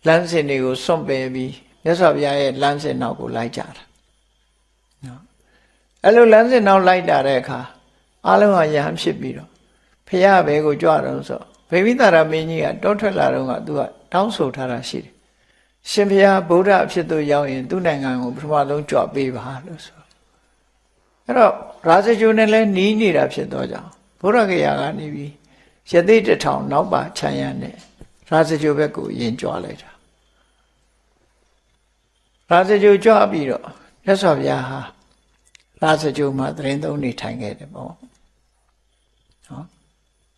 လမ်းစဉ်တွေကိုစွန့်ပယ်ပြီးမြတ်စွာဘုရားရဲ့လမ်းစဉ်နောက်ကိုလိုက်ကြတာနော်အဲ့လိုလမ်းစဉ်နောက်လိုက်တာတဲ့အခါအလုံးဟာယဟန်ဖြစ်ပြီးတော့ဖရာဘဲကိုကြွတော့ဆိုဗေမိတာရမင်းကြီးကတောထွက်လာတော့ကသူကတောင်းဆိုထားတာရှိတယ်ရှင်ဘုရားဗုဒ္ဓအဖြစ်သို့ရောက်ရင်သူ့နိုင်ငံကိုပထမဆုံးကြွပေးပါလို့ဆိုအဲ့တော့ရာဇဂိုနဲ့လည်းနီးနေတာဖြစ်တော့ကြောင့်ဗုဒ္ဓဂယာကနေပြီးယသိတစ်ထောင်နောက်ပါခြံရံနဲ့ရာဇဂိုဘက်ကိုယင်ကြွလိုက်တာရာဇဂိုကြွပြီးတော့မြတ်စွာဘုရားဟာရာဇဂိုမှာသတင်းသုံးနေထိုင်ခဲ့တယ်ပေါ့နော်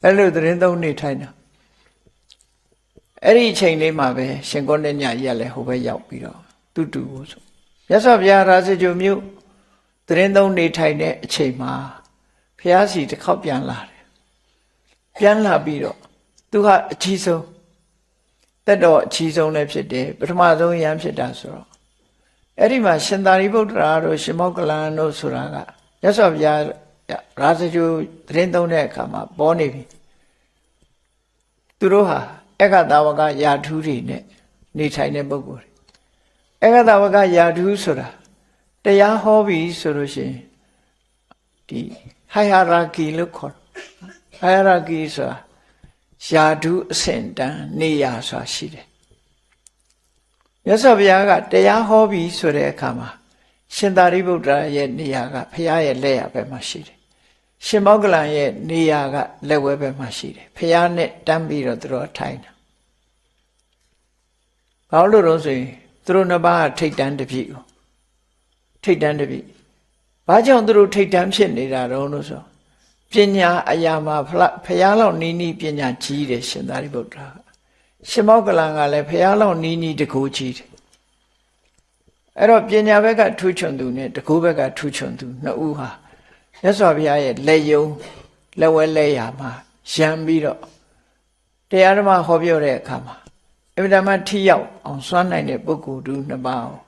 အဲ့လိုသတင်းသုံးနေထိုင်တာအဲ့ဒီအချိန်လေးမှာပဲရှင်ကုဏ္ဏညကြီးကလည်းဟိုဘက်ရောက်ပြီးတော့တူတူကိုဆိုမြတ်စွာဘုရားရာဇဂိုမြို့သတင်းသုံးနေထိုင်တဲ့အချိန်မှာဘုရားစီတစ်ခေါက်ပြန်လာတယ်ပြန်လာပြီးတော့သူကအကြီးဆုံးတက်တော့အကြီးဆုံးလည်းဖြစ်တယ်ပထမဆုံးယဟန်ဖြစ်တာဆိုတော့အဲ့ဒီမှာရှင်သာရိပုတ္တရာတို့ရှင်မောက္ကလန်တို့ဆိုတာကမြတ်စွာဘုရားရာဇဂိုသတင်းသုံးတဲ့အခါမှာပေါ်နေပြီသူတို့ဟာအက္ခတာဝကယာထူးတွေနဲ့နေထိုင်တဲ့ပုဂ္ဂိုလ်တွေ ဧကတဝကယာဓုဆိုတာတရားဟောပြီဆိုလို့ရှိရင်ဒီ hierarchy လို့ခေါ်တယ် hierarchy ဆိုတာယာဓုအဆင့်တန်းနေရာဆိုတာရှိတယ်မြတ်စွာဘုရားကတရားဟောပြီဆိုတဲ့အခါမှာရှင်သာရိပုတ္တရာရဲ့နေရာကဘုရားရဲ့လက်ရဘက်မှာရှိတယ်ရှင်မောဂလန်ရဲ့နေရာကလက်ဝဲဘက်မှာရှိတယ်ဘုရားနဲ့တန်းပြီးတော့သူတို့ထိုင်တာဘာလို့လို့ဆိုရင်သူတို့နှစ်ပါးထိတ်တန်းတစ်ပြည့်ကိုထိတ်တန်းတစ်ပြည့်ဘာကြောင့်သူတို့ထိတ်တန်းဖြစ်နေတာတော့လို့ဆိုပညာအရာမှာဘုရားလောက်နီးနီးပညာကြီးတယ်ရှင်သာရိပုတ္တရာကရှင်မောဂလန်ကလည်းဘုရားလောက်နီးနီးတကူကြီးတယ်အဲ့တော့ပညာဘက်ကထူးချွန်သူနဲ့တကူဘက်ကထူးချွန်သူနှစ်ဦးဟာမြတ်စွာဘုရားရဲ့လက်ယုံလက်ဝဲလက်ရာမှာရံပြီးတော့တရားဓမ္မဟောပြောတဲ့အခါမှာအမြဲတမ်းထိရောက်အောင်စွမ်းနိုင်တဲ့ပုဂ္ဂိုလ်တူနှစ်ပါးအောင်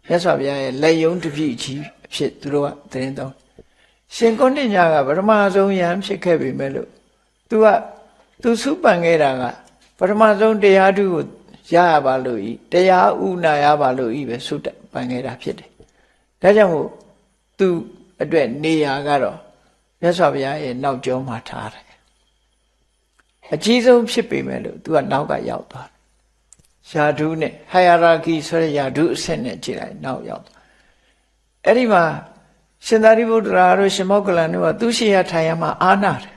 မြတ်စွာဘုရားရဲ့လက်ယုံတစ်ပြည့်ကြီးအဖြစ်သူတို့ကသတင်းသုံးရှင်ကုဏ္ဏညာကပထမဆုံးယံဖြစ်ခဲ့ပြီမဲ့လို့သူစုပန်ခဲ့တာကပထမဆုံးတရားထုကိုရရပါလို့ဤတရားဥနာရပါလို့ဤပဲစုပန်ခဲ့တာဖြစ်တယ်ဒါကြောင့်မို့သူအတွက်နေရာကတော့မြတ်စွာဘုရားရဲ့နောက်ကျောမှာထားတယ်အကြီးဆုံးဖြစ်ပေမဲ့လို့သူကနောက်ကရောက်သွားတယ်ယာဓုနဲ့ hierarchy ဆိုတဲ့ယာဓုအဆင့်နဲ့ကြည့်လိုက်နောက်ရောက်သွားအဲ့ဒီမှာရှင်သာရိပုတ္တရာတို့ရှင်မောဂလန်တို့ကသူရှိရထိုင်ရမှာအာနာတယ်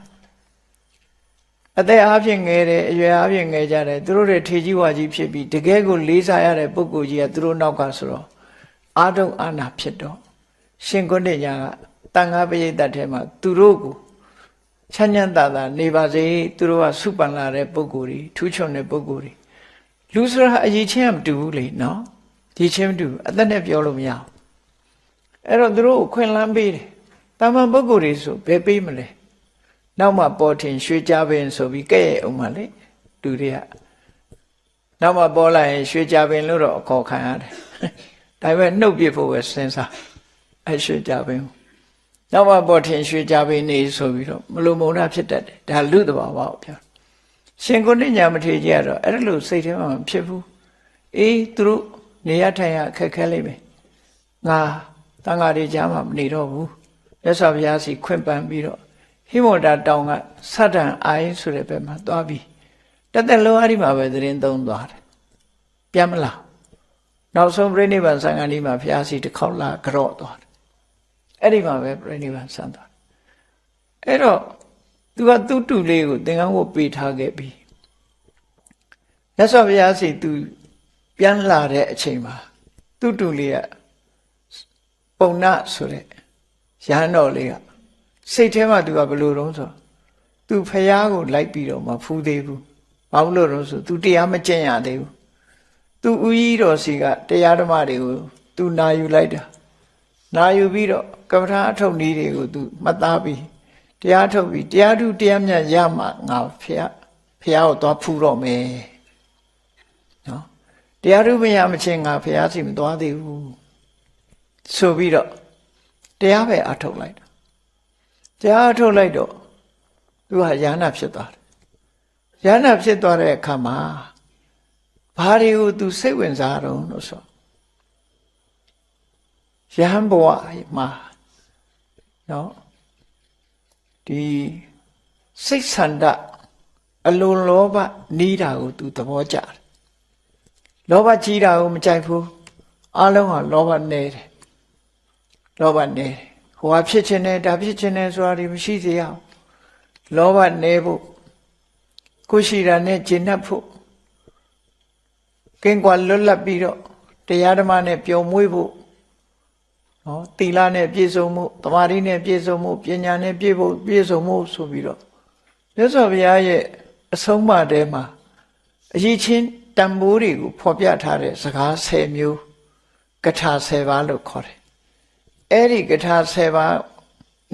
အသက်အားဖြင့်ငယ်တယ်အရွယ်အားဖြင့်ငယ်ကြတယ်သူတို့တွေထေကြီးဝါကြီးဖြစ်ပြီးတကယ်ကိုလေးစားရတဲ့ပုဂ္ဂိုလ်ကြီးကသူတို့နောက်ကဆိုတော့အာတုံအာနာဖြစ်တော့ရှင်ကုဏ္ဏညာကတန်ခါပရိသတ်ထဲမှာသူတို့ကိုချမ်းချမ်းသာသာနေပါစေသူတို့ကစုပန်လာတဲ့ပုဂ္ဂိုလ်တွေထူးချွန်တဲ့ပုဂ္ဂိုလ်တွေလူဆိုတာအရေးချင်းမတူဘူးလေနော်ဒီချင်းမတူအသက်နဲ့ပြောလို့မရဘူးအဲ့တော့သူတို့ကိုခွင့်လန်းပေးတယ်တာမန်ပုဂ္ဂိုလ်တွေဆိုဘယ်ပေးမလဲနောက်မှပေါ်ထင်ရွှေကြပင်ဆိုပြီးကဲ့ရဲ့အောင်ပါလေလူတွေကနောက်မှပေါ်လာရင်ရွှေကြပင်လို့တော့အခေါ်ခံရတယ်ဒါပေမဲ့နှုတ်ပြဖို့ပဲစဉ်းစားအဲ့ရွှေကြပင်နောက်မှပေါ်ထင်ရွှေကြပင်နေဆိုပြီးတော့မလိုမုန်းတာဖြစ်တတ်တယ်ဒါလူတဘာဝကိုပြောရှင်ကုဏ္ဏညာမထေရကြီးကတော့အဲ့လိုစိတ်ထဲမှာမဖြစ်ဘူးအေးသူတို့နေရထိုင်ရအခက်ခဲလိမ့်မယ်ငါတန်ဃာတွေကြားမှာမနေတော့ဘူးမြတ်စွာဘုရားစီခွင့်ပန်ပြီးတော့ဟိမဝန္တာတောင်ကဆတ္တန်အိုင်းဆိုတဲ့ဘက်မှာသွားပြီးတသက်လုံးအဲ့ဒီမှာပဲသတင်းသုံးသွားတယ်ပြန်မလာနောက်ဆုံးပြိဋိဘံသံဃာနီးမှာဘုရားစီတစ်ခေါက်လာကြော့သွားတယ်အဲ့ဒီမှာပဲပြိဋိဘံဆံသွားအဲ့တော့သူကသူ့တူလေးကိုသင်္ကန်းဝတ်ပေးထားခဲ့ပြီးမြတ်စွာဘုရားစီသူပြန်လာတဲ့အချိန်မှာသူ့တူလေးကပုံနာဆိုတဲ့ရဟန်းတော်လေးကစိတ်ထဲမှာသူကဘယ်လိုတုံးဆိုသူဖះကိုလိုက်ပြီးတော့မဖူးသေးဘူးဘာလို့လဲဆိုသူတရားမကျင့်ရသေးဘူးသူဥကြီးတော်စီကတရားဓမ္မတွေကိုသူနာယူလိုက်တာနာယူပြီးတော့ကမ္မထာအထုတ်နည်းတွေကိုသူမှတ်သားပြီးတရားထုတ်ပြီးတရားထုတရားမြတ်ရမှငါဖះကိုသွားဖူးတော့မယ်နော်တရားထုမရမချင်းငါဖះစီမသွားသေးဘူးဆိုပြီးတော့တရားပဲအထုတ်လိုက်တာတရားအထုတ်လိုက်တော့သူကယန္နာဖြစ်သွားတယ်ယန္နာဖြစ်သွားတဲ့အခါမှာဘာတွေကိုသူစိတ်ဝင်စားတော့လို့ဆိုယဟန်ဘဝမှာနော်ဒီစိတ်ဆန္ဒအလိုလောဘနီးတာကိုသူသဘောကျတယ်လောဘကြီးတာကိုမကြိုက်ဘူးအလုံးဟာလောဘနေတယ်လောဘနေတယ်ဟိုဟာဖြစ်ခြင်းနဲ့ဒါဖြစ်ခြင်းနဲ့ဆိုတာဒီမရှိစေရအောင်လောဘနေဖို့ကိုရှိတာနဲ့ကျင့်တတ်ဖို့ကင်းကွာလွတ်လပ်ပြီးတော့တရားဓမ္မနဲ့ပျော်မွေ့ဖို့နော်သီလနဲ့ပြည့်စုံမှုသမာဓိနဲ့ပြည့်စုံမှုပညာနဲ့ပြည့်စုံမှုဆိုပြီးတော့မြတ်စွာဘုရားရဲ့အဆုံးအမထဲမှာအရေးချင်းတန်ဖိုးတွေကိုဖော်ပြထားတဲ့စကား10မျိုးကထာ10ပါးလို့ခေါ်တယ်အဲ့ဒီကထာ10ပါး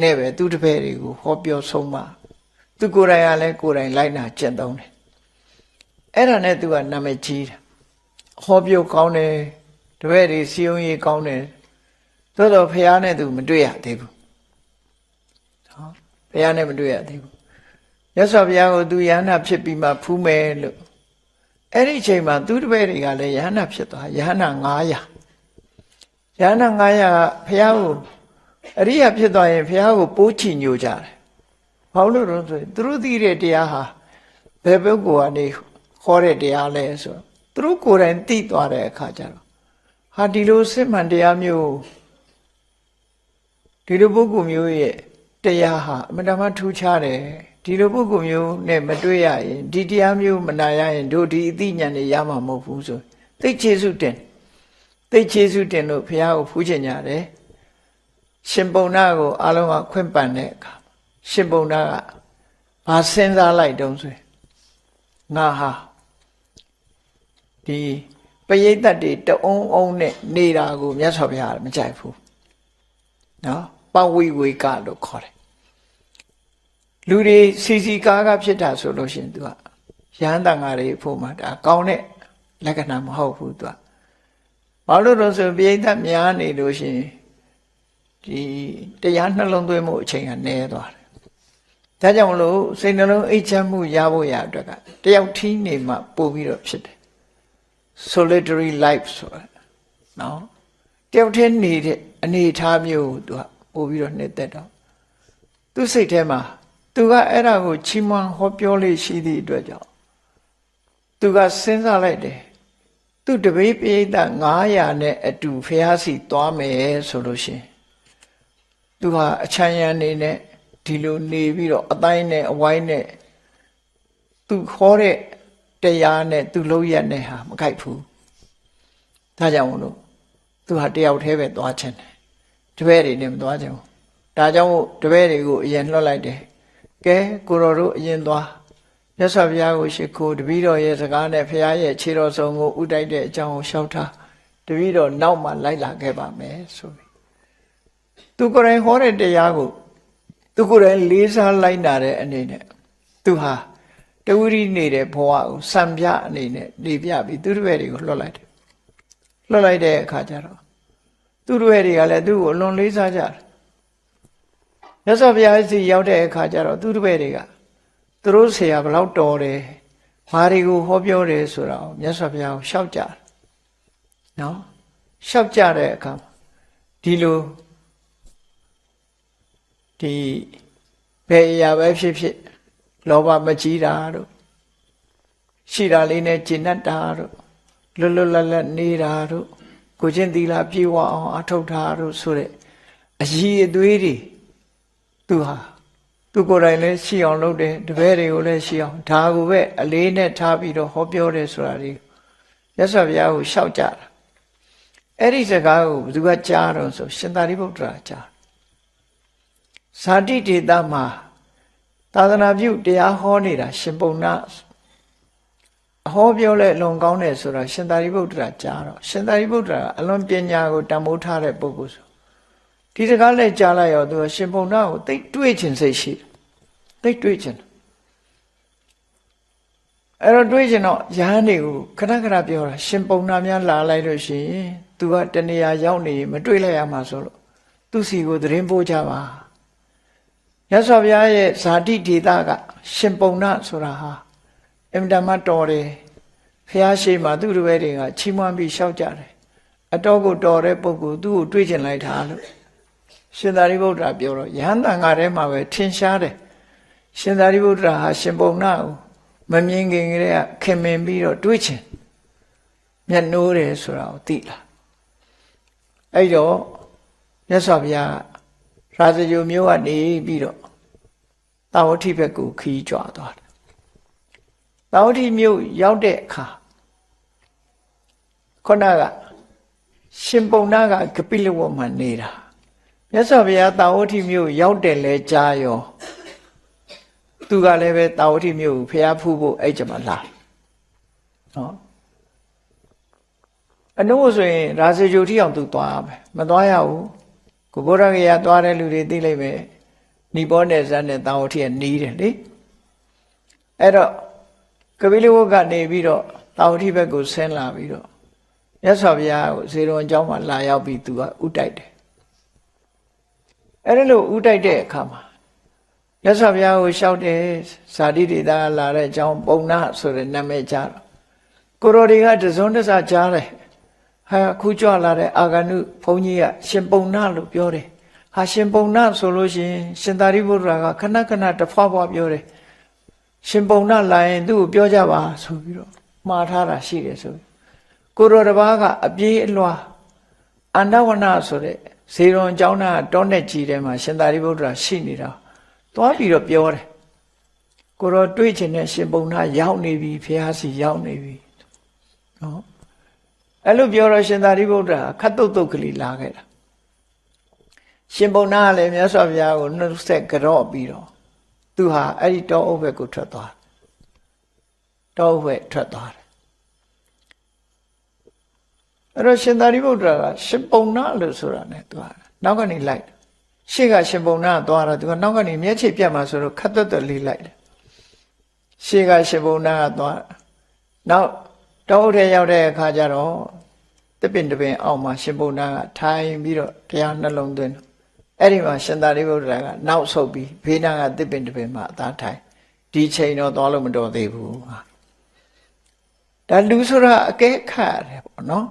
နဲ့ပဲသူတပည့်တွေကိုဟောပြောဆုံးမသူကိုယ်တိုင်ကလည်းကိုယ်တိုင်လိုက်နာကျင့်သုံးတယ်အဲ့ဒါနဲ့သူကနာမည်ကြီးတယ်ဟောပြောကောင်းတယ်တပည့်တွေစီယုံရေးကောင်းတယ်သို့တော့ဘုရားနဲ့သူမတွေ့ရသေးဘူးနော်ဘုရားနဲ့မတွေ့ရသေးဘူးမြတ်စွာဘုရားကိုသူယဟန္တာဖြစ်ပြီးမှဖူးမယ်လို့အဲ့ဒီအချိန်မှာသူတပည့်တွေကလည်းယဟန္တာဖြစ်သွားယဟန္တာ900 ယန္တာ900ကဘုရားကိုအရိယာဖြစ်သွားရင်ဘုရားကိုပိုးချီညိုကြတယ်ဘာလို့လဲဆိုရင်သူတို့သိတဲ့တရားဟာဘယ်ပုဂ္ဂိုလ်ကနေခေါ်တဲ့တရားလဲဆိုသူတို့ကိုယ်တိုင်သိသွားတဲ့အခါကျတော့ဟာဒီလိုစစ်မှန်တရားမျိုးဒီလိုပုဂ္ဂိုလ်မျိုးရဲ့တရားဟာအမှန်တမ်းထူးခြားတယ်ဒီလိုပုဂ္ဂိုလ်မျိုးနဲ့မတွေ့ရရင်ဒီတရားမျိုးမနာရရင်တို့ဒီအသိဉာဏ်တွေရမှာမဟုတ်ဘူးဆိုသိကျေစုတင်လို့ဘုရားကိုဖူးချင်ကြတယ်ရှင်ပုံနာကိုအားလုံးကခွင့်ပန်တဲ့အခါရှင်ပုံနာကဘာစဉ်းစားလိုက်တုံးဆိုငါဟာဒီပရိသတ်တွေတအုံးအုံးနဲ့နေတာကိုမြတ်စွာဘုရားမကြိုက်ဘူးနော်ပဝိဝေကလို့ခေါ်တယ်လူတွေစီကားဖြစ်တာဆိုလို့ရှိရင် तू ကရဟန်းတန်ဃာတွေဖို့မှာဒါကောင်းတဲ့လက္ခဏာမဟုတ်ဘူး तू ကဘာလို့လဲဆိုပရိသတ်များနေလို့ရှိရင်ဒီတရားနှလုံးသွင်းမှုအချိန်ကနည်းသွားတယ်ဒါကြောင့်မလို့စိတ်နှလုံးအိတ်ချမ်းမှုရဖို့ရအတွက်ကတယောက်ထီးနေမှပို့ပြီးတော့ဖြစ်တယ် solitary life ဆိုတာနော်တယောက်ထင်းနေတဲ့အနေအထားမျိုးကို तू ကပို့ပြီးတော့နှစ်သက်တော့သူစိတ်ထဲမှာ तू ကအဲ့ဒါကိုချီးမွမ်းဟောပြောလေးရှိသည့်အတွက်ကြောင့် तू ကစဉ်းစားလိုက်တယ်သူတပိပိဋက900နဲ့အတူဖျားစီသွားမယ်ဆိုလို့ရှိရင် तू ဟာအချမ်းရံနေနဲ့ဒီလိုနေပြီးတော့အတိုင်းနဲ့အဝိုင်းနဲ့ तू ခေါ်တဲ့တရားနဲ့ तू လုံးရက်နဲ့ဟာမကိုက်ဘူးဒါကြောင့်မလို့ तू ဟာတယောက်တည်းပဲသွားချင်တယ်တပည့်တွေနဲ့မသွားချင်ဘူးဒါကြောင့်တပည့်တွေကိုအရင်လွှတ်လိုက်တယ်ကဲကိုတော်တို့အရင်သွားမြတ်စွာဘုရားကိုရှိခိုးတပည့်တော်ရဲ့စကားနဲ့ဘုရားရဲ့ခြေတော်ဆုံးကိုဥတိုက်တဲ့အကြောင်းကိုရှောက်ထားတပည့်တော်နောက်မှလိုက်လာခဲ့ပါမယ်ဆိုပြီးသူကိုယ်တိုင်ဟောတဲ့တရားကိုသူကိုယ်တိုင်လေးစားလိုက်နာတဲ့အနေနဲ့သူဟာတဝိရိနေတဲ့ဘဝကိုစံပြအနေနဲ့နေပြပြီးသူတပည့်တွေကိုလွှတ်လိုက်တယ်လွှတ်လိုက်တဲ့အခါကျတော့သူတပည့်တွေကလည်းသူ့ကိုအလွန်လေးစားကြတယ်မြတ်စွာဘုရားစီရောက်တဲ့အခါကျတော့သူတပည့်တွေကသူတို့ဆရာဘလောက်တော်တယ်ဘာတွေကိုဟောပြောတယ်ဆိုတာကိုမြတ်စွာဘုရားကိုရှောက်ကြတယ်နော်ရှောက်ကြတဲ့အခါဒီလိုဒီဘယ်အရာပဲဖြစ်ဖြစ်လောဘမကြီးတာတို့ရှိတာလေးနဲ့ကျင့်တတ်တာတို့လွတ်လွတ်လပ်လပ်နေတာတို့ကိုချင်းသီလပြေဝအောင်အထောက်ထားတို့ဆိုတဲ့အည်အသွေးတွေသူဟာသူကိုယ်တိုင်လည်းရှိအောင်လုပ်တယ်တပည့်တွေကိုလည်းရှိအောင်ဒါကိုပဲအလေးနဲ့ထားပြီးတော့ဟောပြောတယ်ဆိုတာဒီမြတ်စွာဘုရားကိုရှောက်ကြတာအဲ့ဒီစကားကိုဘယ်သူကကြားတော့ဆိုရှင်သာရိပုတ္တရာကြားဇာတိဒေသမှာသာသနာပြုတရားဟောနေတာရှင်ပုံနာအဟောပြောလဲအလွန်ကောင်းတယ်ဆိုတာရှင်သာရိပုတ္တရာကြားတော့ရှင်သာရိပုတ္တရာအလွန်ပညာကိုတန်ဖိုးထားတဲ့ပုဂ္ဂိုလ်ဆိုဒီစကားလည်းကြားလိုက်ရောသူရှင်ပုံနာကိုသိတွေးချင်စိတ်ရှိသိတွေးချင်အဲ့တော့တွေးချင်တော့ယဟန်တွေကိုခဏခဏပြောတာရှင်ပုံနာများလာလိုက်လို့ရှိရင် तू ကတနေရာရောက်နေမတွေးလိုက်ရမှာဆိုလို့သူ့စီကိုသတင်းပို့ကြပါမြတ်စွာဘုရားရဲ့ဇာတိဒေသကရှင်ပုံနာဆိုတာဟာအင်မတန်မှတော်တယ်ဘုရားရှိခိုးသူ့တပည့်တွေကချီးမွမ်းပြီးရှောက်ကြတယ်အတော်ကိုတော်တဲ့ပုဂ္ဂိုလ်သူ့ကိုတွေးချင်လိုက်တာလို့ရှင်သာရိပုတ္တရာပြောတော့ယဟန်တန်ဃာထဲမှာပဲထင်ရှားတယ်ရှင်သာရိပုတ္တရာဟာရှင်ပုံနာကိုမမြင်ခင်ကတည်းကခင်မင်ပြီးတော့တွေးချင်မျက်နှိုးတယ်ဆိုတာကိုသိလာအဲ့တော့မြတ်စွာဘုရားရာဇဂိုမြို့ကနေပြီးတော့တာဝတိဘက်ကိုခီးကြွသွားတယ်တာဝတိမြို့ရောက်တဲ့အခါခုနကရှင်ပုံနာကကပိလဝတ်မှာနေတာမြတ်စွာဘုရားတာဝတိမြို့ရောက်တယ်လဲကြားရောသူကလည်းပဲတာဝတိမြို့ကိုဖျားဖူးဖို့အဲ့ကြမှာလာနော်အနုဆိုရင်ရာဇဂိုတိအောင်သူသွားရမယ်မသွားရဘူးကိုဗုဒ္ဓဂယာသွားတဲ့လူတွေသိလိုက်မယ်နိဘောနယ်ဇတ်နဲ့တာဝတိကနီးတယ်လေအဲ့တော့ကပိလဝတ်ကနေပြီးတော့တာဝတိဘက်ကိုဆင်းလာပြီးတော့မြတ်စွာဘုရားကိုဇေရုံအကြောင်းမှာလာရောက်ပြီးသူကဥတိုက်တယ်အဲ့ဒါလို့ဥတိုက်တဲ့အခါမှာမြတ်စွာဘုရားကိုလျှောက်တယ်ဇာတိဒေသကလာတဲ့အကြောင်းပုံနာဆိုတဲ့နာမည်ကြားတော့ကိုရောတွေကတစုံတစကြားတယ် ဟာခုကြွလာတဲ့အာဂန္တုဘုန်းကြီးကရှင်ပုံနာလို့ပြောတယ်ဟာရှင်ပုံနာဆိုလို့ရှိရင်ရှင်သာရိပုတ္တရာကခဏခဏတဖွာဖွာပြောတယ်ရှင်ပုံနာလာရင်သူ့ကိုပြောကြပါဆိုပြီးတော့မှားထားတာရှိတယ်ဆိုပြီးကိုရောတစ်ပါးကအပြေးအလွှာအန္တဝနဆိုတဲ့ဇေရွန်ကျောင်းသားတောနဲ့ကြီးထဲမှာရှင်သာရိပုတ္တရာရှိနေတာသွားပြီးတော့ပြောတယ်ကိုရောတွေ့ချင်တဲ့ရှင်ပုံနာရောက်နေပြီဖះစီရောက်နေပြီနော်အဲ့လိုပြောတော့ရှင်သာရိပုတ္တရာခတ်တုတ်တုတ်ကလေးလာခဲ့တာရှင်ပုံနာကလည်းမြတ်စွာဘုရားကိုနှုတ်ဆက်ကြော့ပြီးတော့သူဟာအဲ့ဒီတောအုပ်ဘက်ကိုထွက်သွားတောအုပ်ဘက်ထွက်သွားတယ်အဲ့တော့ရှင်သာရိပုတ္တရာကရှင်ပုံနာလို့ဆိုတာ ਨੇ သူကနောက်ကနေလိုက်ရှေ့ကရှင်ပုံနာသွားတော့သူကနောက်ကနေမျက်ခြေပြတ်မှာဆိုတော့ခတ်တွတ်တွတ်လေးလိုက်တယ်ရှေ့ကရှင်ပုံနာကသွားနောက်တောအုပ်ထဲရောက်တဲ့အခါကျတော့တပင်တပင်အောက်မှာရှင်ပုံနာကထိုင်ပြီးတော့တရားနှလုံးသွင်းအဲ့ဒီမှာရှင်သာရိပုတ္တရာကနောက်ဆုတ်ပြီးဘေးနာကတပင်တပင်မှာအသာထိုင်ဒီချိန်တော့သွားလို့မတော်သေးဘူးဒါလူဆိုတာအကဲခတ်ရတယ်ပေါ့နော်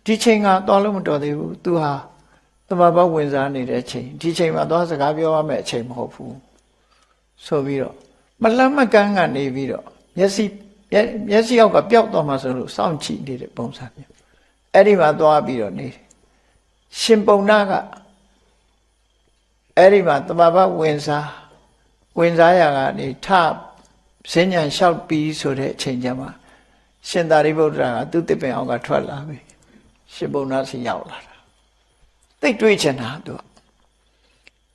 ဒီချိန်ကသွားလို့မတော်သေးဘူးသူဟာသမဘဝင်စားနေတဲ့ချိန်ဒီချိန်မှာသွားစကားပြောရမယ့်အချိန်မဟုတ်ဘူးဆိုပြီးတော့မလန့်မကန်းကနေပြီးတော့မျက်စိအောက်ကပျောက်သွားမှဆိုလို့စောင့်ကြည့်နေတဲ့ပုံစံမျိုးအဲ့ဒီမှာသွားပြီးတော့နေရှင်ပုံနာကအဲ့ဒီမှာသမဘဝင်စားရကနေထစဉ္ညာလျှောက်ပြီးဆိုတဲ့အချိန်ကျမှရှင်သာရိပုတ္တရာကသူ့တစ်ပင်အောက်ကထွက်လာပြီရှင်ပုံနာစီရောက်လာတာသိတွေးချင်တာသူ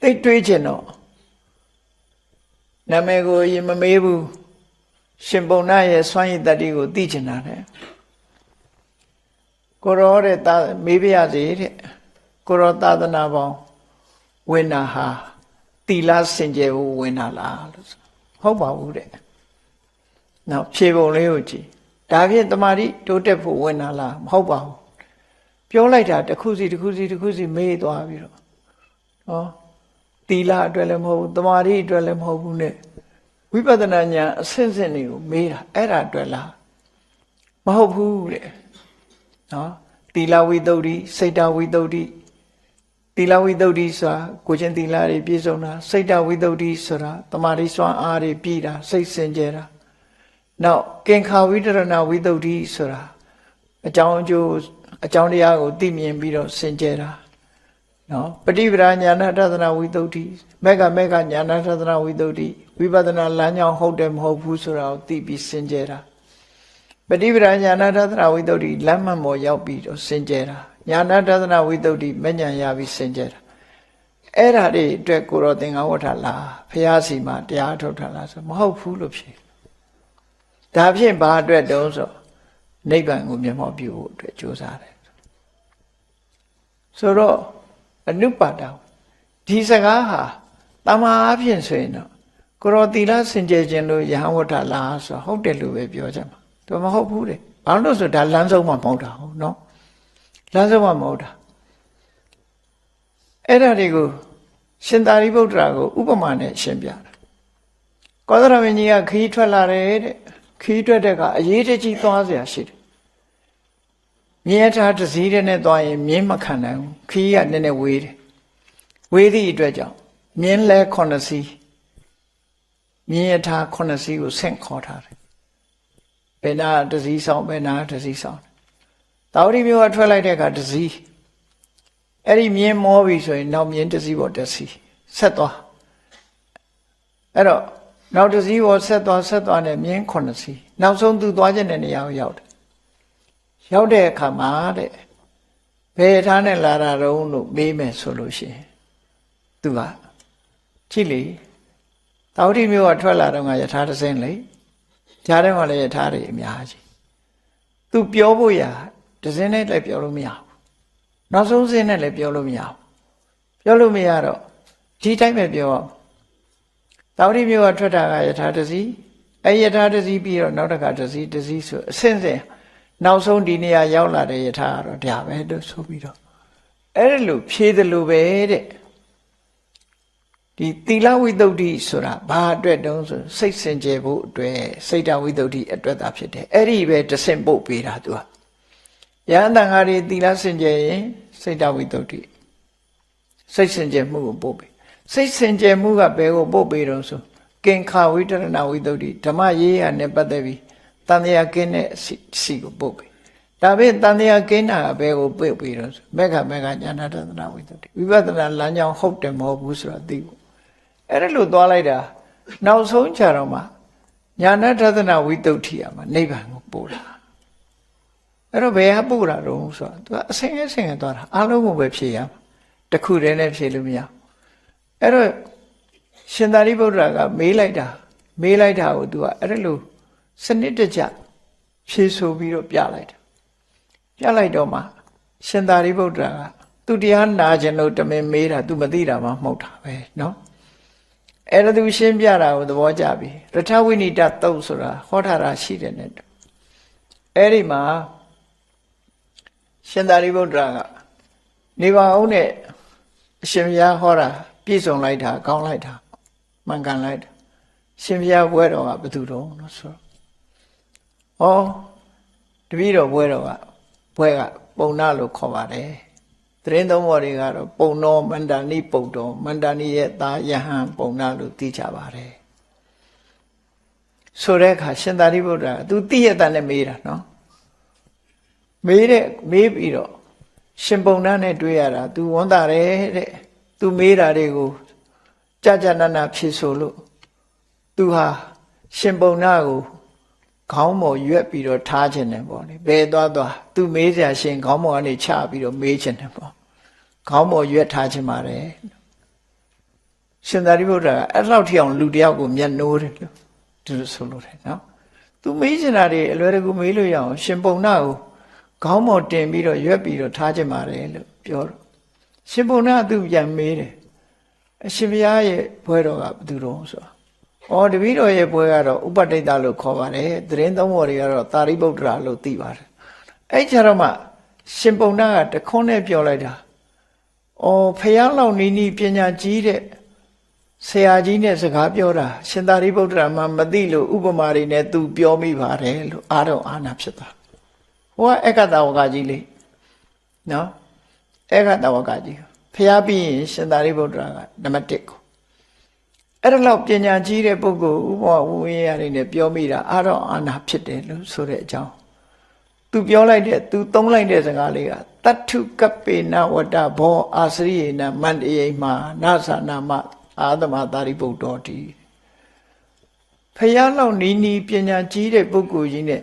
သိတွေးချင်တော့နာမည်ကိုရင်မမေးဘူးရှင်ပုံနာရဲ့စွမ်းရည်တတ္တိကိုသိချင်တာတဲ့ကိုရောတဲ့မေးပြရစီတဲ့ကိုရောသာသနာပေါင်းဝင်တာဟာတီလာစင်ကြယ်ဖို့ဝင်တာလားလို့ဟုတ်ပါဘူးတဲ့နောက်ဖြေပုံလေးကိုကြည့်ဒါဖြင့်တမာတိတိုးတက်ဖို့ဝင်တာလားမဟုတ်ပါဘူးပြောလိုက်တာတစ်ခုစီမေးသွားပြီးတော့ဟောတီလာအတွက်လည်းမဟုတ်ဘူးတမာတိအတွက်လည်းမဟုတ်ဘူးနဲ့ဝိပဿနာဉာဏ်အဆင့်တွေကိုမေးတာအဲ့ဒါအတွက်လားမဟုတ်ဘူးတဲ့နော်တီလာဝိသုဒ္ဓိစိတ်တဝိသုဒ္ဓိတီလာဝိသုဒ္ဓိဆိုတာကိုချင်းတီလာတွေပြည့်စုံတာစိတ်တဝိသုဒ္ဓိဆိုတာတမာတိစွမ်းအားတွေပြည့်တာစိတ်စင်ကြယ်တာနောက်ကင်္ခာဝိတရဏဝိသုဒ္ဓိဆိုတာအကြောင်းအကျိုးအကြောင်းတရားကိုသိမြင်ပြီးတော့စင်ကြယ်တာနော်ပฏิပဒါညာဏတသနာဝိသုဒ္ဓိမေဃညာဏတသနာဝိသုဒ္ဓိဝိပဿနာလမ်းကြောင်းဟုတ်တယ်မဟုတ်ဘူးဆိုတာကိုသိပြီးစင်ကြယ်တာပฏิပဒါညာဏတသနာဝိသုဒ္ဓိလမ်းမှန်ပေါ်ရောက်ပြီးတော့စင်ကြယ်တာညာဏတသနာဝိသုဒ္ဓိမဉ္ဇဉ်ရပြီးစင်ကြယ်တာအဲ့ဒါတွေအတွက်ကိုရောသင်္ကန်းဝဋ္ဌလားဖះစီမှာတရားထုတ်တာလားဆိုမဟုတ်ဘူးလို့ဖြေဒါဖြင့်ဘာအတွက်တုံးဆိုနိဗ္ဗာန်ကိုမျက်မှောက်ပြုဖို့အတွက်ကြိုးစားတယ်ဆိုတော့အနုပါဒဒီစကားဟာတမာအဖြစ်ဆိုရင်တော့ကိုရောသီလစင်ကြယ်ခြင်းလို့ယဟန်ဝဋ္ဌလားဆိုဟုတ်တယ်လို့ပဲပြောကြမှာသူမဟုတ်ဘူးတဲ့ဘာလို့ဆိုဒါလမ်းဆုံးမှမဟုတ်တာဟုတ်နော်လမ်းဆုံးမှမဟုတ်တာအဲ့ဒါတွေကိုရှင်သာရိပုတ္တရာကိုဥပမာနဲ့ရှင်းပြတာကောသလမင်းကြီးကခီးထွက်လာတယ်တဲ့ခီးထွက်တဲ့ကအရေးတကြီးသွားเสียရှိတယ်မြင်းထားတစ်စီးနဲ့သွားရင်မြင်းမခံနိုင်ဘူးခီးကနည်းနည်းဝေးတယ်ဝေးသည့်အတွက်ကြောင့်မြင်းလဲ9စီးမြင်းထား9စီးကိုဆင့်ခေါ်ထားတယ်ဘယ်နာတစ်စီးဆောင်ဘယ်နာတစ်စီးဆောင်တာဝတိမျိုးကထွက်လိုက်တဲ့အခါတစ်စီးအဲ့ဒီမြင်းမောပြီဆိုရင်နောက်မြင်းတစ်စီးပေါ်တစ်စီးဆက်သွားအဲ့တော့နောက်တစ်စီးပေါ်ဆက်သွားနဲ့မြင်း9စီးနောက်ဆုံးသူသွားခြင်းတဲ့နေရာကိုရောက်တယ်ရောက်တဲ့အခါမှာတဲ့ဘယ်ထားနဲ့လာတာတုံးလို့မေးမယ်ဆိုလို့ရှိရင်သူကကြည့်လေတာဝတိမျိုးကထွက်လာတော့ကယထာတစ်စင်းလေကြားထဲမှာလည်းယထာတွေအများကြီးသူပြောဖို့ရာတစ်စင်းနဲ့လည်းပြောလို့မရဘူးနောက်ဆုံးစင်းနဲ့လည်းပြောလို့မရဘူးပြောလို့မရတော့ဒီတိုင်းပဲပြောတာဝတိမျိုးကထွက်တာကယထာတစ်စီးအဲ့ယထာတစ်စီးပြီးတော့နောက်တစ်ခါတစ်စီးဆိုအစင်းစင်းနောက်ဆုံးဒီနေရာရောက်လာတဲ့ယထာကတော့ဒါပဲလို့ဆိုပြီးတော့အဲ့ဒါလို့ဖြေးတယ်လို့ပဲတဲ့ဒီသီလဝိသုဒ္ဓိဆိုတာဘာအတွက်တုံးဆိုစိတ်စင်ကြယ်ဖို့အတွက်စိတ်တဝိသုဒ္ဓိအတွက်သာဖြစ်တယ်အဲ့ဒီပဲတဆင့်ပုတ်ပေးတာသူက ယဟန်တန်ဃာတွေသီလစင်ကြယ်ရင်စိတ်တဝိတ္တုစိတ်စင်ကြယ်မှုကိုပို့ပေးစိတ်စင်ကြယ်မှုကဘယ်ကိုပို့ပေးတော့ဆိုကင်္ခဝိတရဏဝိတ္တုဓမ္မရေးရနဲ့ပတ်သက်ပြီးတန်တရားကင်းတဲ့စီကိုပို့ပေးဒါဖြင့်တန်တရားကင်းတာဘယ်ကိုပို့ပေးတော့ဆိုမေဃဉာဏတသနာဝိတ္တုဝိပဿနာလမ်းကြောင်းဟုတ်တယ်မဟုတ်ဘူးဆိုတာသိဖို့အဲ့ဒါလို့သွားလိုက်တာနောက်ဆုံးကြတော့မှဉာဏတသနာဝိတ္တုထိရမှာနိဗ္ဗာန်ကိုပို့တာအဲ့တော့ဘယ်ဟာပို့တာတော့ဆိုတာသူကအစင်အစင်သွားတာအလုံးကိုပဲဖြေရမှာတခုတည်းနဲ့ဖြေလို့မရအဲ့တော့ရှင်သာရိပုတ္တရာကမေးလိုက်တာကိုသူကအဲ့ဒါလို့စနစ်တကျဖြေဆိုပြီးတော့ပြလိုက်တော့မှရှင်သာရိပုတ္တရာကသူတရားနာခြင်းလို့တမင်မေးတာသူမသိတာမှမဟုတ်တာပဲเนาะအဲ့ဒါသူရှင်းပြတာကိုသဘောကျပြီရထဝိနိတသုတ်ဆိုတာဟောထားတာရှိတယ်နဲ့အဲ့ဒီမှာရှင်သာရိပုတ္တရာကနေပါအောင်နဲ့အရှင်ဘုရားဟောတာပြည့်စုံလိုက်တာကောင်းလိုက်တာမှန်ကန်လိုက်တာရှင်ဘုရားဘွဲတော်ကဘယ်သူတော်လို့ဆိုတော့တပည့်တော်ဘွဲတော်ကပုံနာလို့ခေါ်ပါတယ်သတင်းသုံးပေါ်တွေကတော့ပုံတော်မန္တဏိပုတ်တော်မန္တဏိရဲ့သားယဟန်ပုံနာလို့သိကြပါတယ်ဆိုတဲ့အခါရှင်သာရိပုတ္တရာသူသိရတဲ့နဲ့မေးတာနော်မေးပြီးတော့ရှင်ပုံနာနဲ့တွေ့ရတာ तू ဝန်တာတယ်တဲ့ तू မေးတာတွေကိုကြနနဖြေဆိုလို့ तू ဟာရှင်ပုံနာကိုခေါင်းပေါ်ရွက်ပြီးတော့ထားခြင်းတယ်ပေါ့လေဘယ်သွား तू မေးစရာရှင်ခေါင်းပေါ်ကနေချပြီးတော့မေးခြင်းတယ်ပေါ့ခေါင်းပေါ်ရွက်ထားခြင်းပါတယ်ရှင်သာရိပုတ္တရာအဲ့လောက်ထိအောင်လူတယောက်ကိုမျက်နှိုးတယ်လို့သူဆိုလို့တယ်နော် तू မေးချင်တာတွေအလွယ်တကူမေးလို့ရအောင်ရှင်ပုံနာကိုခေါင်းပေါ်တင်ပြီးတော့ရွက်ပြီးတော့ထားခြင်းပါတယ်လို့ပြောတော့ရှင်ပုံနာသူပြန်မေးတယ်အရှင်ဘုရားရဲ့ဘွဲတော်ကဘယ်သူတော်ဆိုတော့တပည့်တော်ရဲ့ဘွဲကတော့ဥပဋိတ္တလို့ခေါ်ပါတယ်သတင်းသုံးပေါ်တွေကတော့သာရိပုတ္တရာလို့သိပါတယ်အဲ့ကြတော့မှရှင်ပုံနာကတခွန်းနဲ့ပြောလိုက်တာဖះလောက်နီးနီးပညာကြီးတဲ့ဆရာကြီးနဲ့စကားပြောတာရှင်သာရိပုတ္တရာမှမသိလို့ဥပမာတွေနဲ့သူပြောမိပါတယ်လို့အားတော့အာနာဖြစ်သွားဟိုကဧကတဝကကြီးလေနော်ဧကတဝကကြီးဖျားပြီးရင်ရှင်သာရိပုတ္တရာကနံပါတ်1ကိုအဲ့ဒါလောက်ပညာကြီးတဲ့ပုဂ္ဂိုလ်ဥပမာဝိဝေယတွေနဲ့ပြောမိတာအားတော့အာနာဖြစ်တယ်လို့ဆိုတဲ့အကြောင်းသူပြောလိုက်တဲ့သူသုံးလိုက်တဲ့စကားလေးကတတ္ထုကပ္ပေနဝတ္တဘောအာစရိယေနမန္တယေမှာနာသနာမအာသမသာရိပုတ္တောတိဖျားလောက်နီးနီးပညာကြီးတဲ့ပုဂ္ဂိုလ်ကြီးနဲ့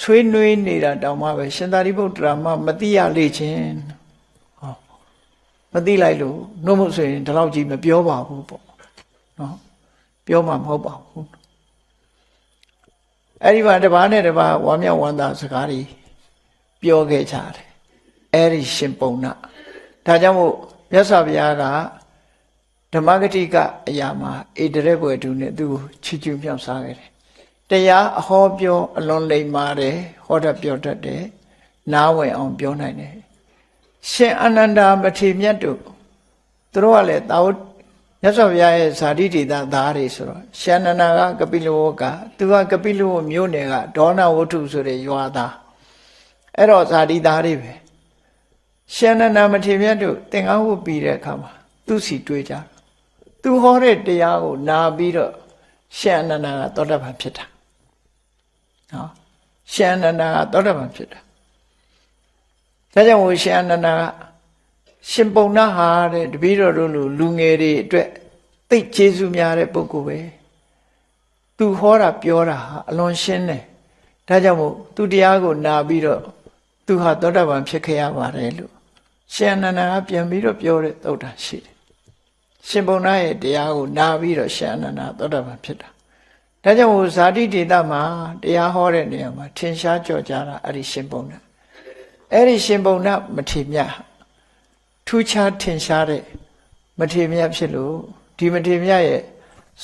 ဆွေးနွေးနေတာတောင်မှပဲရှင်သာရိပုတ္တရာမှမသိရလေချင်းမသိလိုက်လို့နှုတ်မို့ဆိုရင်ဒီလောက်ကြီးမပြောပါဘူးပေါ့နော်ပြောမှမဟုတ်ပါဘူးအဲ့ဒီမှာတစ်ပါးနဲ့တစ်ပါးဝမ်းမြောက်ဝမ်းသာစကားတွေပြောခဲ့ကြတယ်အဲ့ဒီရှင်ပုံနာဒါကြောင့်မို့မြတ်စွာဘုရားကဓမ္မဂတိကအရာမှာဣတရေဘွယ်သူနဲ့သူ့ချီးကျူးမြောက်စားခဲ့တယ်တရားအဟောပြောအလွန်လိမ္မာတယ်ဟောတတ်ပြောတတ်တယ်နားဝင်အောင်ပြောနိုင်တယ်ရှင်အာနန္ဒာမထေမြတ်တို့သူတို့ကလည်းတာဝတ္မြတ်စွာဘုရားရဲ့ဇာတိတေသသားတွေဆိုတော့ရှင်အာနန္ဒာကကပိလဝကသူကကပိလဝမြို့နယ်ကဒေါနဝတ္ထုဆိုတဲ့ရွာသားအဲ့တော့ဇာတိသားတွေပဲရှင်အာနန္ဒာမထေမြတ်တို့သင်္ကန်းဝတ်ပြီးတဲ့အခါမှာသူ့စီတွေ့ကြသူဟောတဲ့တရားကိုနာပြီးတော့ရှင်အာနန္ဒာကသောတပန်ဖြစ်တာနော်ရှင်အာနန္ဒာကသောတပန်ဖြစ်တာဒါကြောင့်မို့ရှင်အာနန္ဒာကရှင်ပုံနာဟာတဲ့တပည့်တော်တို့လူငယ်တွေအတွက်သိကျေးဇူးများတဲ့ပုဂ္ဂိုလ်ပဲသူဟောတာပြောတာဟာအလွန်ရှင်းတယ်ဒါကြောင့်မို့သူတရားကိုနာပြီးတော့သူဟာသောတပန်ဖြစ်ခဲ့ရပါတယ်လို့ရှင်အာနန္ဒာကပြန်ပြီးတော့ပြောတဲ့သုတ်တာရှိတယ်ရှင်ပုံနာရဲ့တရားကိုနာပြီးတော့ရှင်အာနန္ဒာသောတပန်ဖြစ်တာဒါကြောင့်မို့ဇာတိဒေသမှာတရားဟောတဲ့နေရာမှာထင်ရှားကြော်ကြားတာအဲ့ဒီရှင်ပုံနာအဲ့ဒီရှင်ပုံနာမထေမြတ်ထူးခြားထင်ရှားတဲ့မထေမြတ်ဖြစ်လို့ဒီမထေမြတ်ရဲ့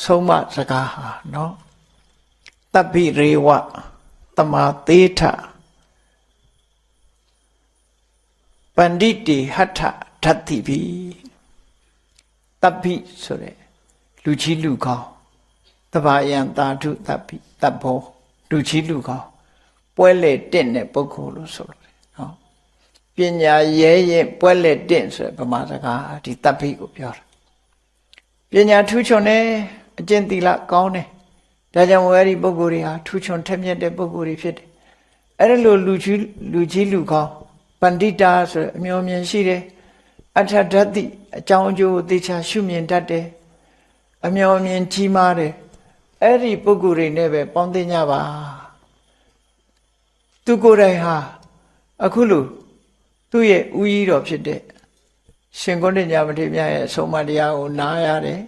ဆုံးမစကားဟာနော်တပ္ပိရေဝတမသေးထပန္တိတိဟထဓတ္တိဘိတပ္ပိဆိုတဲ့လူကြီးလူကောင်းတဘာယံတာထုတပ္ပိတပ္ဘောလူကြီးလူကောင်းပွဲလေတင့်တဲ့ပုဂ္ဂိုလ်လို့ဆိုလို့နော် ပညာရဲရင်ပွဲလက်တင့်ဆိုဗမာစကားဒီတပ်ဖိကိုပြောတာပညာထူးချွန်တယ်အကျင့်သီလကောင်းတယ်ဒါကြောင့်ဝဲဒီပုဂ္ဂိုလ်တွေဟာထူးချွန်ထက်မြက်တဲ့ပုဂ္ဂိုလ်တွေဖြစ်တယ်အဲ့ဒါလိုလူကြီးလူကောင်းပန္တိတာဆိုအမျိုးမြင်ရှိတယ်အထဓာတိအကြောင်းအကျိုးသေချာရှုမြင်တတ်တယ်အမျိုးမြင်ကြီးမားတယ်အဲ့ဒီပုဂ္ဂိုလ်တွေနဲ့ပဲပေါင်းသိကြပါသူကိုယ်တိုင်ဟာအခုလိုသူ့ရဲ့ဥယျာဉ်တော်ဖြစ်တဲ့ရှင်ကုဏ္ဏညာမထေရမြတ်ရဲ့အဆုံးအမတရားကိုနားရတယ်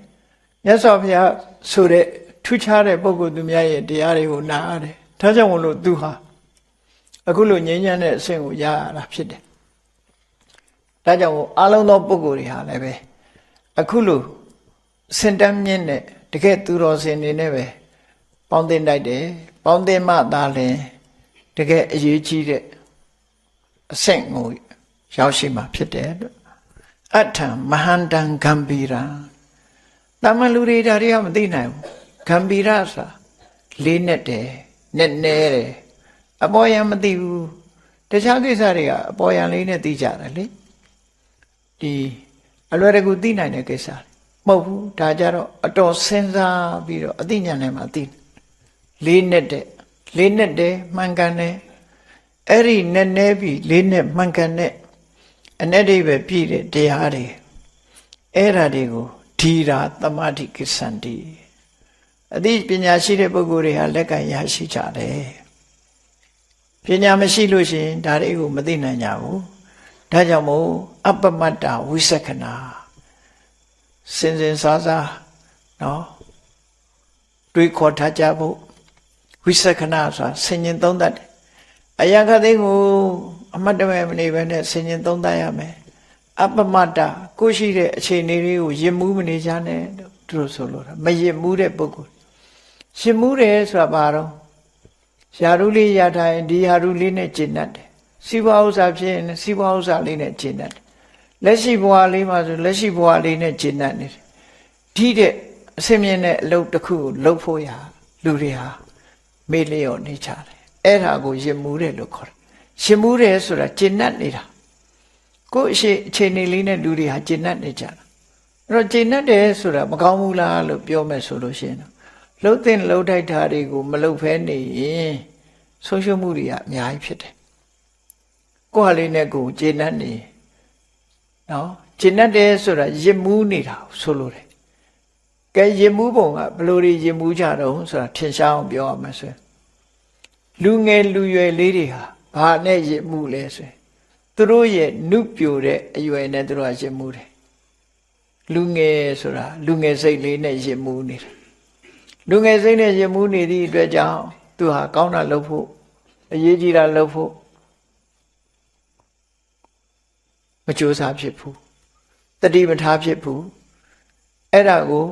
မြတ်စွာဘုရားဆိုတဲ့ထူးခြားတဲ့ပုဂ္ဂိုလ်သူများရဲ့တရားတွေကိုနားရတယ်ဒါကြောင့်မလို့သူဟာအခုလိုငြိမ်းချမ်းတဲ့အဆင့်ကိုရရတာဖြစ်တယ်ဒါကြောင့်အလုံးသောပုဂ္ဂိုလ်တွေဟာလည်းပဲအခုလိုစင်တမ်းမြင့်တဲ့တကယ်သူတော်စင်တွေနဲ့ပဲပေါင်းသင်းတိုက်တယ်ပေါင်းသင်းမှသာလျှင်တကယ်အရေးကြီးတဲ့အဆင့်ကိုရောက်ရှိမှာဖြစ်တယ်အထံမဟာတံဂံဗီရာတမန်လူတွေဒါတွေကမသိနိုင်ဘူးဂံဗီရဆိုတာလေးနဲ့တယ်နဲ့နဲတယ်အပေါ်ယံမသိဘူးတခြားကိစ္စတွေကအပေါ်ယံလေးနဲ့သိကြတယ်လေဒီအလွယ်တကူသိနိုင်တဲ့ကိစ္စမဟုတ်ဘူးဒါကြတော့အတော်စဉ်းစားပြီးတော့အသိဉာဏ်နဲ့မှသိလေးနဲ့တယ်မှန်ကန်တယ်အဲ့ဒီနဲ့နဲပြီးလေးနဲ့မှန်ကန်တဲ့အ내ဒိဗ္ဗေပြည့်တဲ့တရားတွေအဲ့ဓာတွေကိုဓီရာသမာဓိကိစ္ဆန္တိအသိပညာရှိတဲ့ပုဂ္ဂိုလ်တွေဟာလက်ကရရှိကြတယ်ပညာမရှိလို့ရှိရင်ဒါတွေကိုမသိနိုင်ကြဘူးဒါကြောင့်မို့အပ္ပမတ္တဝိသက္ခဏာစင်စားနော်တွေးခေါ်ထားကြဖို့ဝိသက္ခဏာဆိုတာဆင်ញင်သုံးတတ်တယ်အရာခသိကိုအမတ်တမဲ့မနေဘဲနဲ့ဆင်ញင်သုံးတတ်ရမယ်အပ္ပမတ္တကိုရှိတဲ့အခြေအနေလေးကိုယဉ်မှုမနေကြနဲ့သူတို့ဆိုလို့တာမယဉ်မှုတဲ့ပုဂ္ဂိုလ်ယဉ်မှုတယ်ဆိုတာဘာတော့ယာရုလေးရထိုင်ဒီယာရုလေးနဲ့ကျင့်တတ်တယ်စီးပွားဥစ္စာဖြစ်ရင်စီးပွားဥစ္စာလေးနဲ့ကျင့်တတ်တယ်လက်ရှိဘဝလေးမှာဆိုလက်ရှိဘဝလေးနဲ့ကျင့်တတ်နေတယ်ဒီတဲ့အစင်မြင့်တဲ့အလုပ်တစ်ခုကိုလုပ်ဖို့ရလူတွေဟာမေ့လျော့နေကြတယ်အဲ့ဒါကိုယဉ်မှုတယ်လို့ခေါ်တယ်ယဉ်မှုတယ်ဆိုတာကျင့်တတ်နေတာကိုယ့်အခြေအနေလေးနဲ့လူတွေဟာကျင့်တတ်နေကြတာအဲ့တော့ကျင့်တတ်တယ်ဆိုတာမကောင်းဘူးလားလို့ပြောမယ်ဆိုလို့ရှိရင်လှုပ်တဲ့လှုပ်ထိုက်တာတွေကိုမလှုပ်ဖဲနေရင်ဆုံးရှုံးမှုတွေကအများကြီးဖြစ်တယ်ကိုယ့်ဟာလေးနဲ့ကိုယ်ကျင့်တတ်နေနော်ကျင့်တတ်တယ်ဆိုတာယဉ်မှုနေတာဆိုလို့တယ်ကဲယဉ်မှုပုံကဘယ်လိုတွေယဉ်မှုကြတော့ဆိုတာထင်ရှားအောင်ပြောရမယ်ဆိုရင်လူငယ်လူရွယ်လေးတွေဟာဘာနဲ့ယဉ်မှုလဲဆိုရင်သူတို့ရဲ့နုပြိုတဲ့အရွယ်နဲ့သူတို့ကယဉ်မှုတယ်လူငယ်ဆိုတာလူငယ်စိတ်လေးနဲ့ယဉ်မှုနေတယ်လူငယ်စိတ်နဲ့ယဉ်မှုနေသည့်အတွက်ကြောင့်သူဟာကောင်းတာလုပ်ဖို့အရေးကြီးတာလုပ်ဖို့မကြိုးစားဖြစ်ဘူးတတိမထားဖြစ်ဘူးအဲ့ဒါကို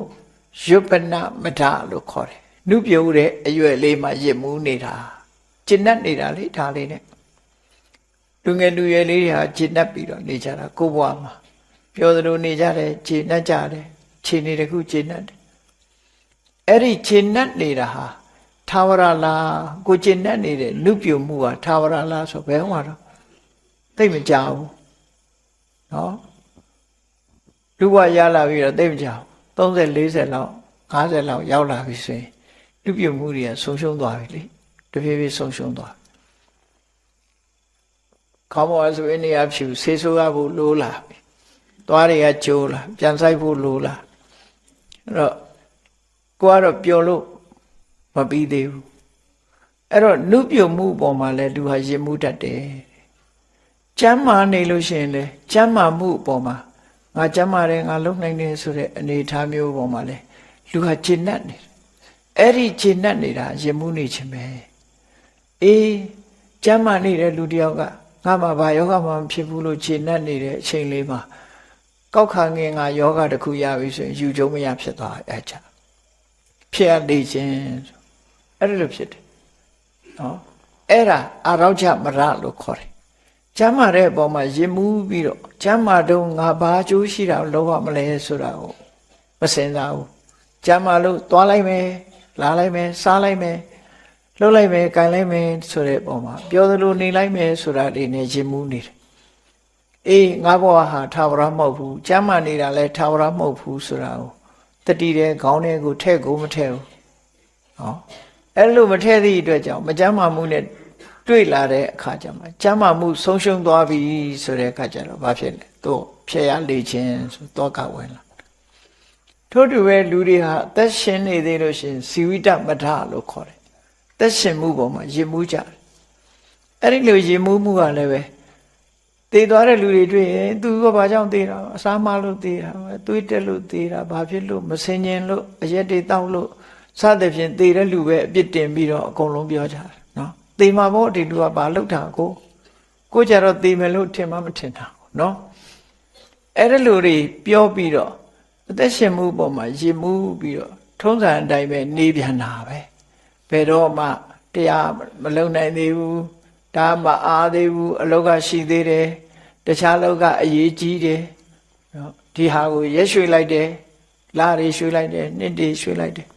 ယုပ္ပနမထလို့ခေါ်တယ်နုပြုတ်တဲ့အရွယ်လေးမှာယဉ်မှုနေတာကျင့်တတ်နေတာလေဒါလေးနဲ့လူငယ်လူရွယ်လေးတွေဟာကျင့်တတ်ပြီးတော့နေကြတာကိုယ်ဘဝမှာပြောသလိုနေကြတယ်ကျင့်တတ်ကြတယ်ခြေနေတခုကျင့်တတ်တယ်အဲ့ဒီကျင့်တတ်နေတာဟာသာဝရလားကိုကျင့်တတ်နေတဲ့နုပြုတ်မှုဟာသာဝရလားဆိုဘယ်ဟောတော့သိမကြဘူးနော်လူဘဝရလာပြီးတော့သိမကြဘူး30 40လောက်50လောက်ရောက်လာပြီဆိုရင်လူပြုတ်မှုတွေကဆုံးရှုံးသွားပြီလေတဖြည်းဖြည်းဆုံးရှုံးသွားခေါင်းပေါ်ဆိုရင်နေရာဖြူဆေးဆိုးရဖို့လိုလာပြီသွားတွေကကျိုးလာပြန်ဆိုင်ဖို့လိုလာအဲ့တော့ကိုကတော့ပျော်လို့မပြီးသေးဘူးအဲ့တော့နုပြုတ်မှုပေါ်မှာလဲလူဟာရင်မှုတတ်တယ်ကျမ်းမာနေလို့ရှိရင်လေကျမ်းမာမှုအပေါ်မှာငါကျမ်းမာတယ်ငါလုံနိုင်တယ်ဆိုတဲ့အနေအထားမျိုးပေါ်မှာလေလူဟာကျင့်တတ်နေတယ်အဲ့ဒီကျင့်တတ်နေတာရင်မှုနေခြင်းပဲအေးကျမ်းမာနေတဲ့လူတယောက်ကငါမှဘာယောဂမှမဖြစ်ဘူးလို့ကျင့်တတ်နေတဲ့အချိန်လေးမှာကောက်ခါငင်ငါယောဂတစ်ခုရပြီဆိုရင်ယူကျုံမရဖြစ်သွားအဲ့ချာဖြစ်ရနေခြင်းအဲ့လိုဖြစ်တယ်နော်အဲ့ဒါအာရောချမရလို့ခေါ်တယ်ကျမ်းမာတဲ့အပေါ်မှာရင်မှုပြီးတော့ကျမ်းမာတော့ငါဘာအကျိုးရှိတာလောက်ရမလဲဆိုတာကိုမစင်စားဘူးကျမ်းမာလို့သွားလိုက်မယ်လာလိုက်မယ်စားလိုက်မယ်လှုပ်လိုက်မယ်၊ကင်လိုက်မယ်ဆိုတဲ့ပုံမှာပြောသလိုနေလိုက်မယ်ဆိုတာလေးနဲ့ရင်မှုနေတယ် အေးငါဘဝဟာထာဝရမဟုတ်ဘူးကျမ်းမာနေတာလဲထာဝရမဟုတ်ဘူးဆိုတာကိုတတိတဲ့ခေါင်းထဲကိုထဲ့ကိုမထဲ့ဘူးဟောအဲ့လိုမထဲ့သည့်အတွက်ကြောင့်မကျမ်းမာမှုနဲ့တွေ့လာတဲ့အခါကျမှကျမ်းမာမှုဆုံးရှုံးသွားပြီဆိုတဲ့အခါကျတော့ဘာဖြစ်လဲသူဖြေရလေခြင်းဆိုတော့ကဝင်လာထို့တူပဲလူတွေဟာအသက်ရှင်နေသေးလို့ရှင်ဇီဝိတမထလို့ခေါ်တယ်သက်ရှင်မှုပေါ်မှာယဉ်မှုကြတယ်အဲ့ဒီလိုယဉ်မှုကလည်းပဲသေသွားတဲ့လူတွေတွေ့ရင်သူကဘာကြောင့်သေတာအစာမလို့သေတာပဲသွေးတက်လို့သေတာဘာဖြစ်လို့မစင်ញင်လို့အရက်တွေတောက်လို့စသဖြင့်သေတဲ့လူပဲအပြစ်တင်ပြီးတော့အကုန်လုံးပြောကြတယ်နော်သေမှာပေါ့ဒီလူကဘာလုပ်တာကိုကြတော့သေမယ်လို့ထင်မှမထင်တာနော်အဲ့ဒီလူတွေပြောပြီးတော့အသက်ရှင်မှုပေါ်မှာယဉ်မှုပြီးတော့ထုံးစံအတိုင်းပဲနေပြန်တာပဲဘယ်တော့မှတရားမလုံနိုင်သေးဘူးဒါမအားသေးဘူးအလောကရှိသေးတယ်တခြားလောကအရေးကြီးတယ်နော်ဒီဟာကိုရက်ရွှေ့လိုက်တယ်လတွေရွှေ့လိုက်တယ်နှစ်တွေရွှေ့လိုက်တယ်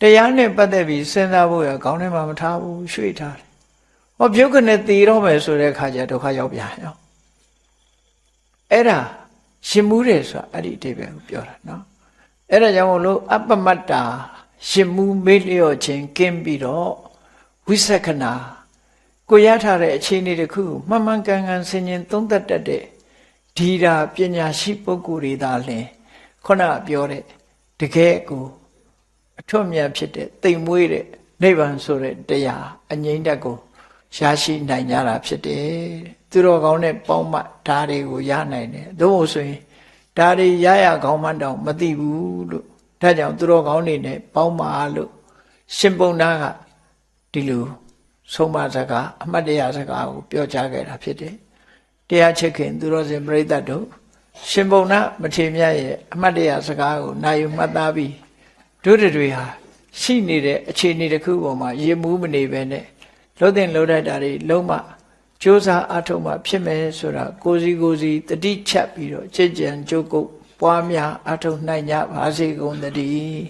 တရားနဲ့ပတ်သက်ပြီးစဉ်းစားဖို့ရခေါင်းထဲမှာမထားဘူးရွှေ့ထားတယ်ဟောပြုတ်ကနေတည်တော့မယ်ဆိုတဲ့အခါကျဒုက္ခရောက်ပြန်ရောအဲ့ဒါရှင်မှုတယ်ဆိုတာအဲ့ဒီအဓိပ္ပာယ်ကိုပြောတာနော်အဲ့ဒါကြောင့်မို့လို့အပ္ပမတ္တာရှင်မှုမေ့လျော့ခြင်းကင်းပြီးတော့ဝိသက္ခဏာကိုရထားတဲ့အခြေအနေတစ်ခုကိုမှန်မှန်ကန်ကန်ဆင်ခြင်သုံးသပ်တတ်တဲ့ဒီတာပညာရှိပုဂ္ဂိုလ်တွေသာလျှင်ခုနပြောတဲ့တကယ်ကိုအထွတ်မြတ်ဖြစ်တဲ့တိမ်မွေးတဲ့နိဗ္ဗာန်ဆိုတဲ့တရားအငြိမ့်တက်ကိုရရှိနိုင်ကြတာဖြစ်တယ်သူတော်ကောင်းနဲ့ပေါင်းမှဒါတွေကိုရနိုင်တယ်သို့မဟုတ်ဆိုရင်ဒါတွေရကောင်းမှတောင်မသိဘူးလို့ဒါကြောင့်သူတော်ကောင်းတွေနဲ့ပေါင်းမှလို့ရှင်ပုံနာကဒီလိုဆုံးမစကားအမှတ်တရစကားကိုပြောကြားခဲ့တာဖြစ်တယ်တရားချစ်ခင်သူတော်စင်ပရိသတ်တို့ရှင်ပုံနာမထေမြတ်ရဲ့အမှတ်တရစကားကိုနာယူမှတ်သားပြီးတို့တွေဟာရှိနေတဲ့အခြေအနေတစ်ခုပေါ်မှာယဉ်မှုမနေပဲနဲ့လှုပ်တဲ့လှုပ်တတ်တာတွေလုံးဝကြိုးစားအထောက်မှဖြစ်မယ်ဆိုတာကိုစီတတိချက်ပြီးတော့ကြည်ကြံကြိုးကုပ်ပွားများအထောက်နိုင်ကြပါစေကုန်သတည်း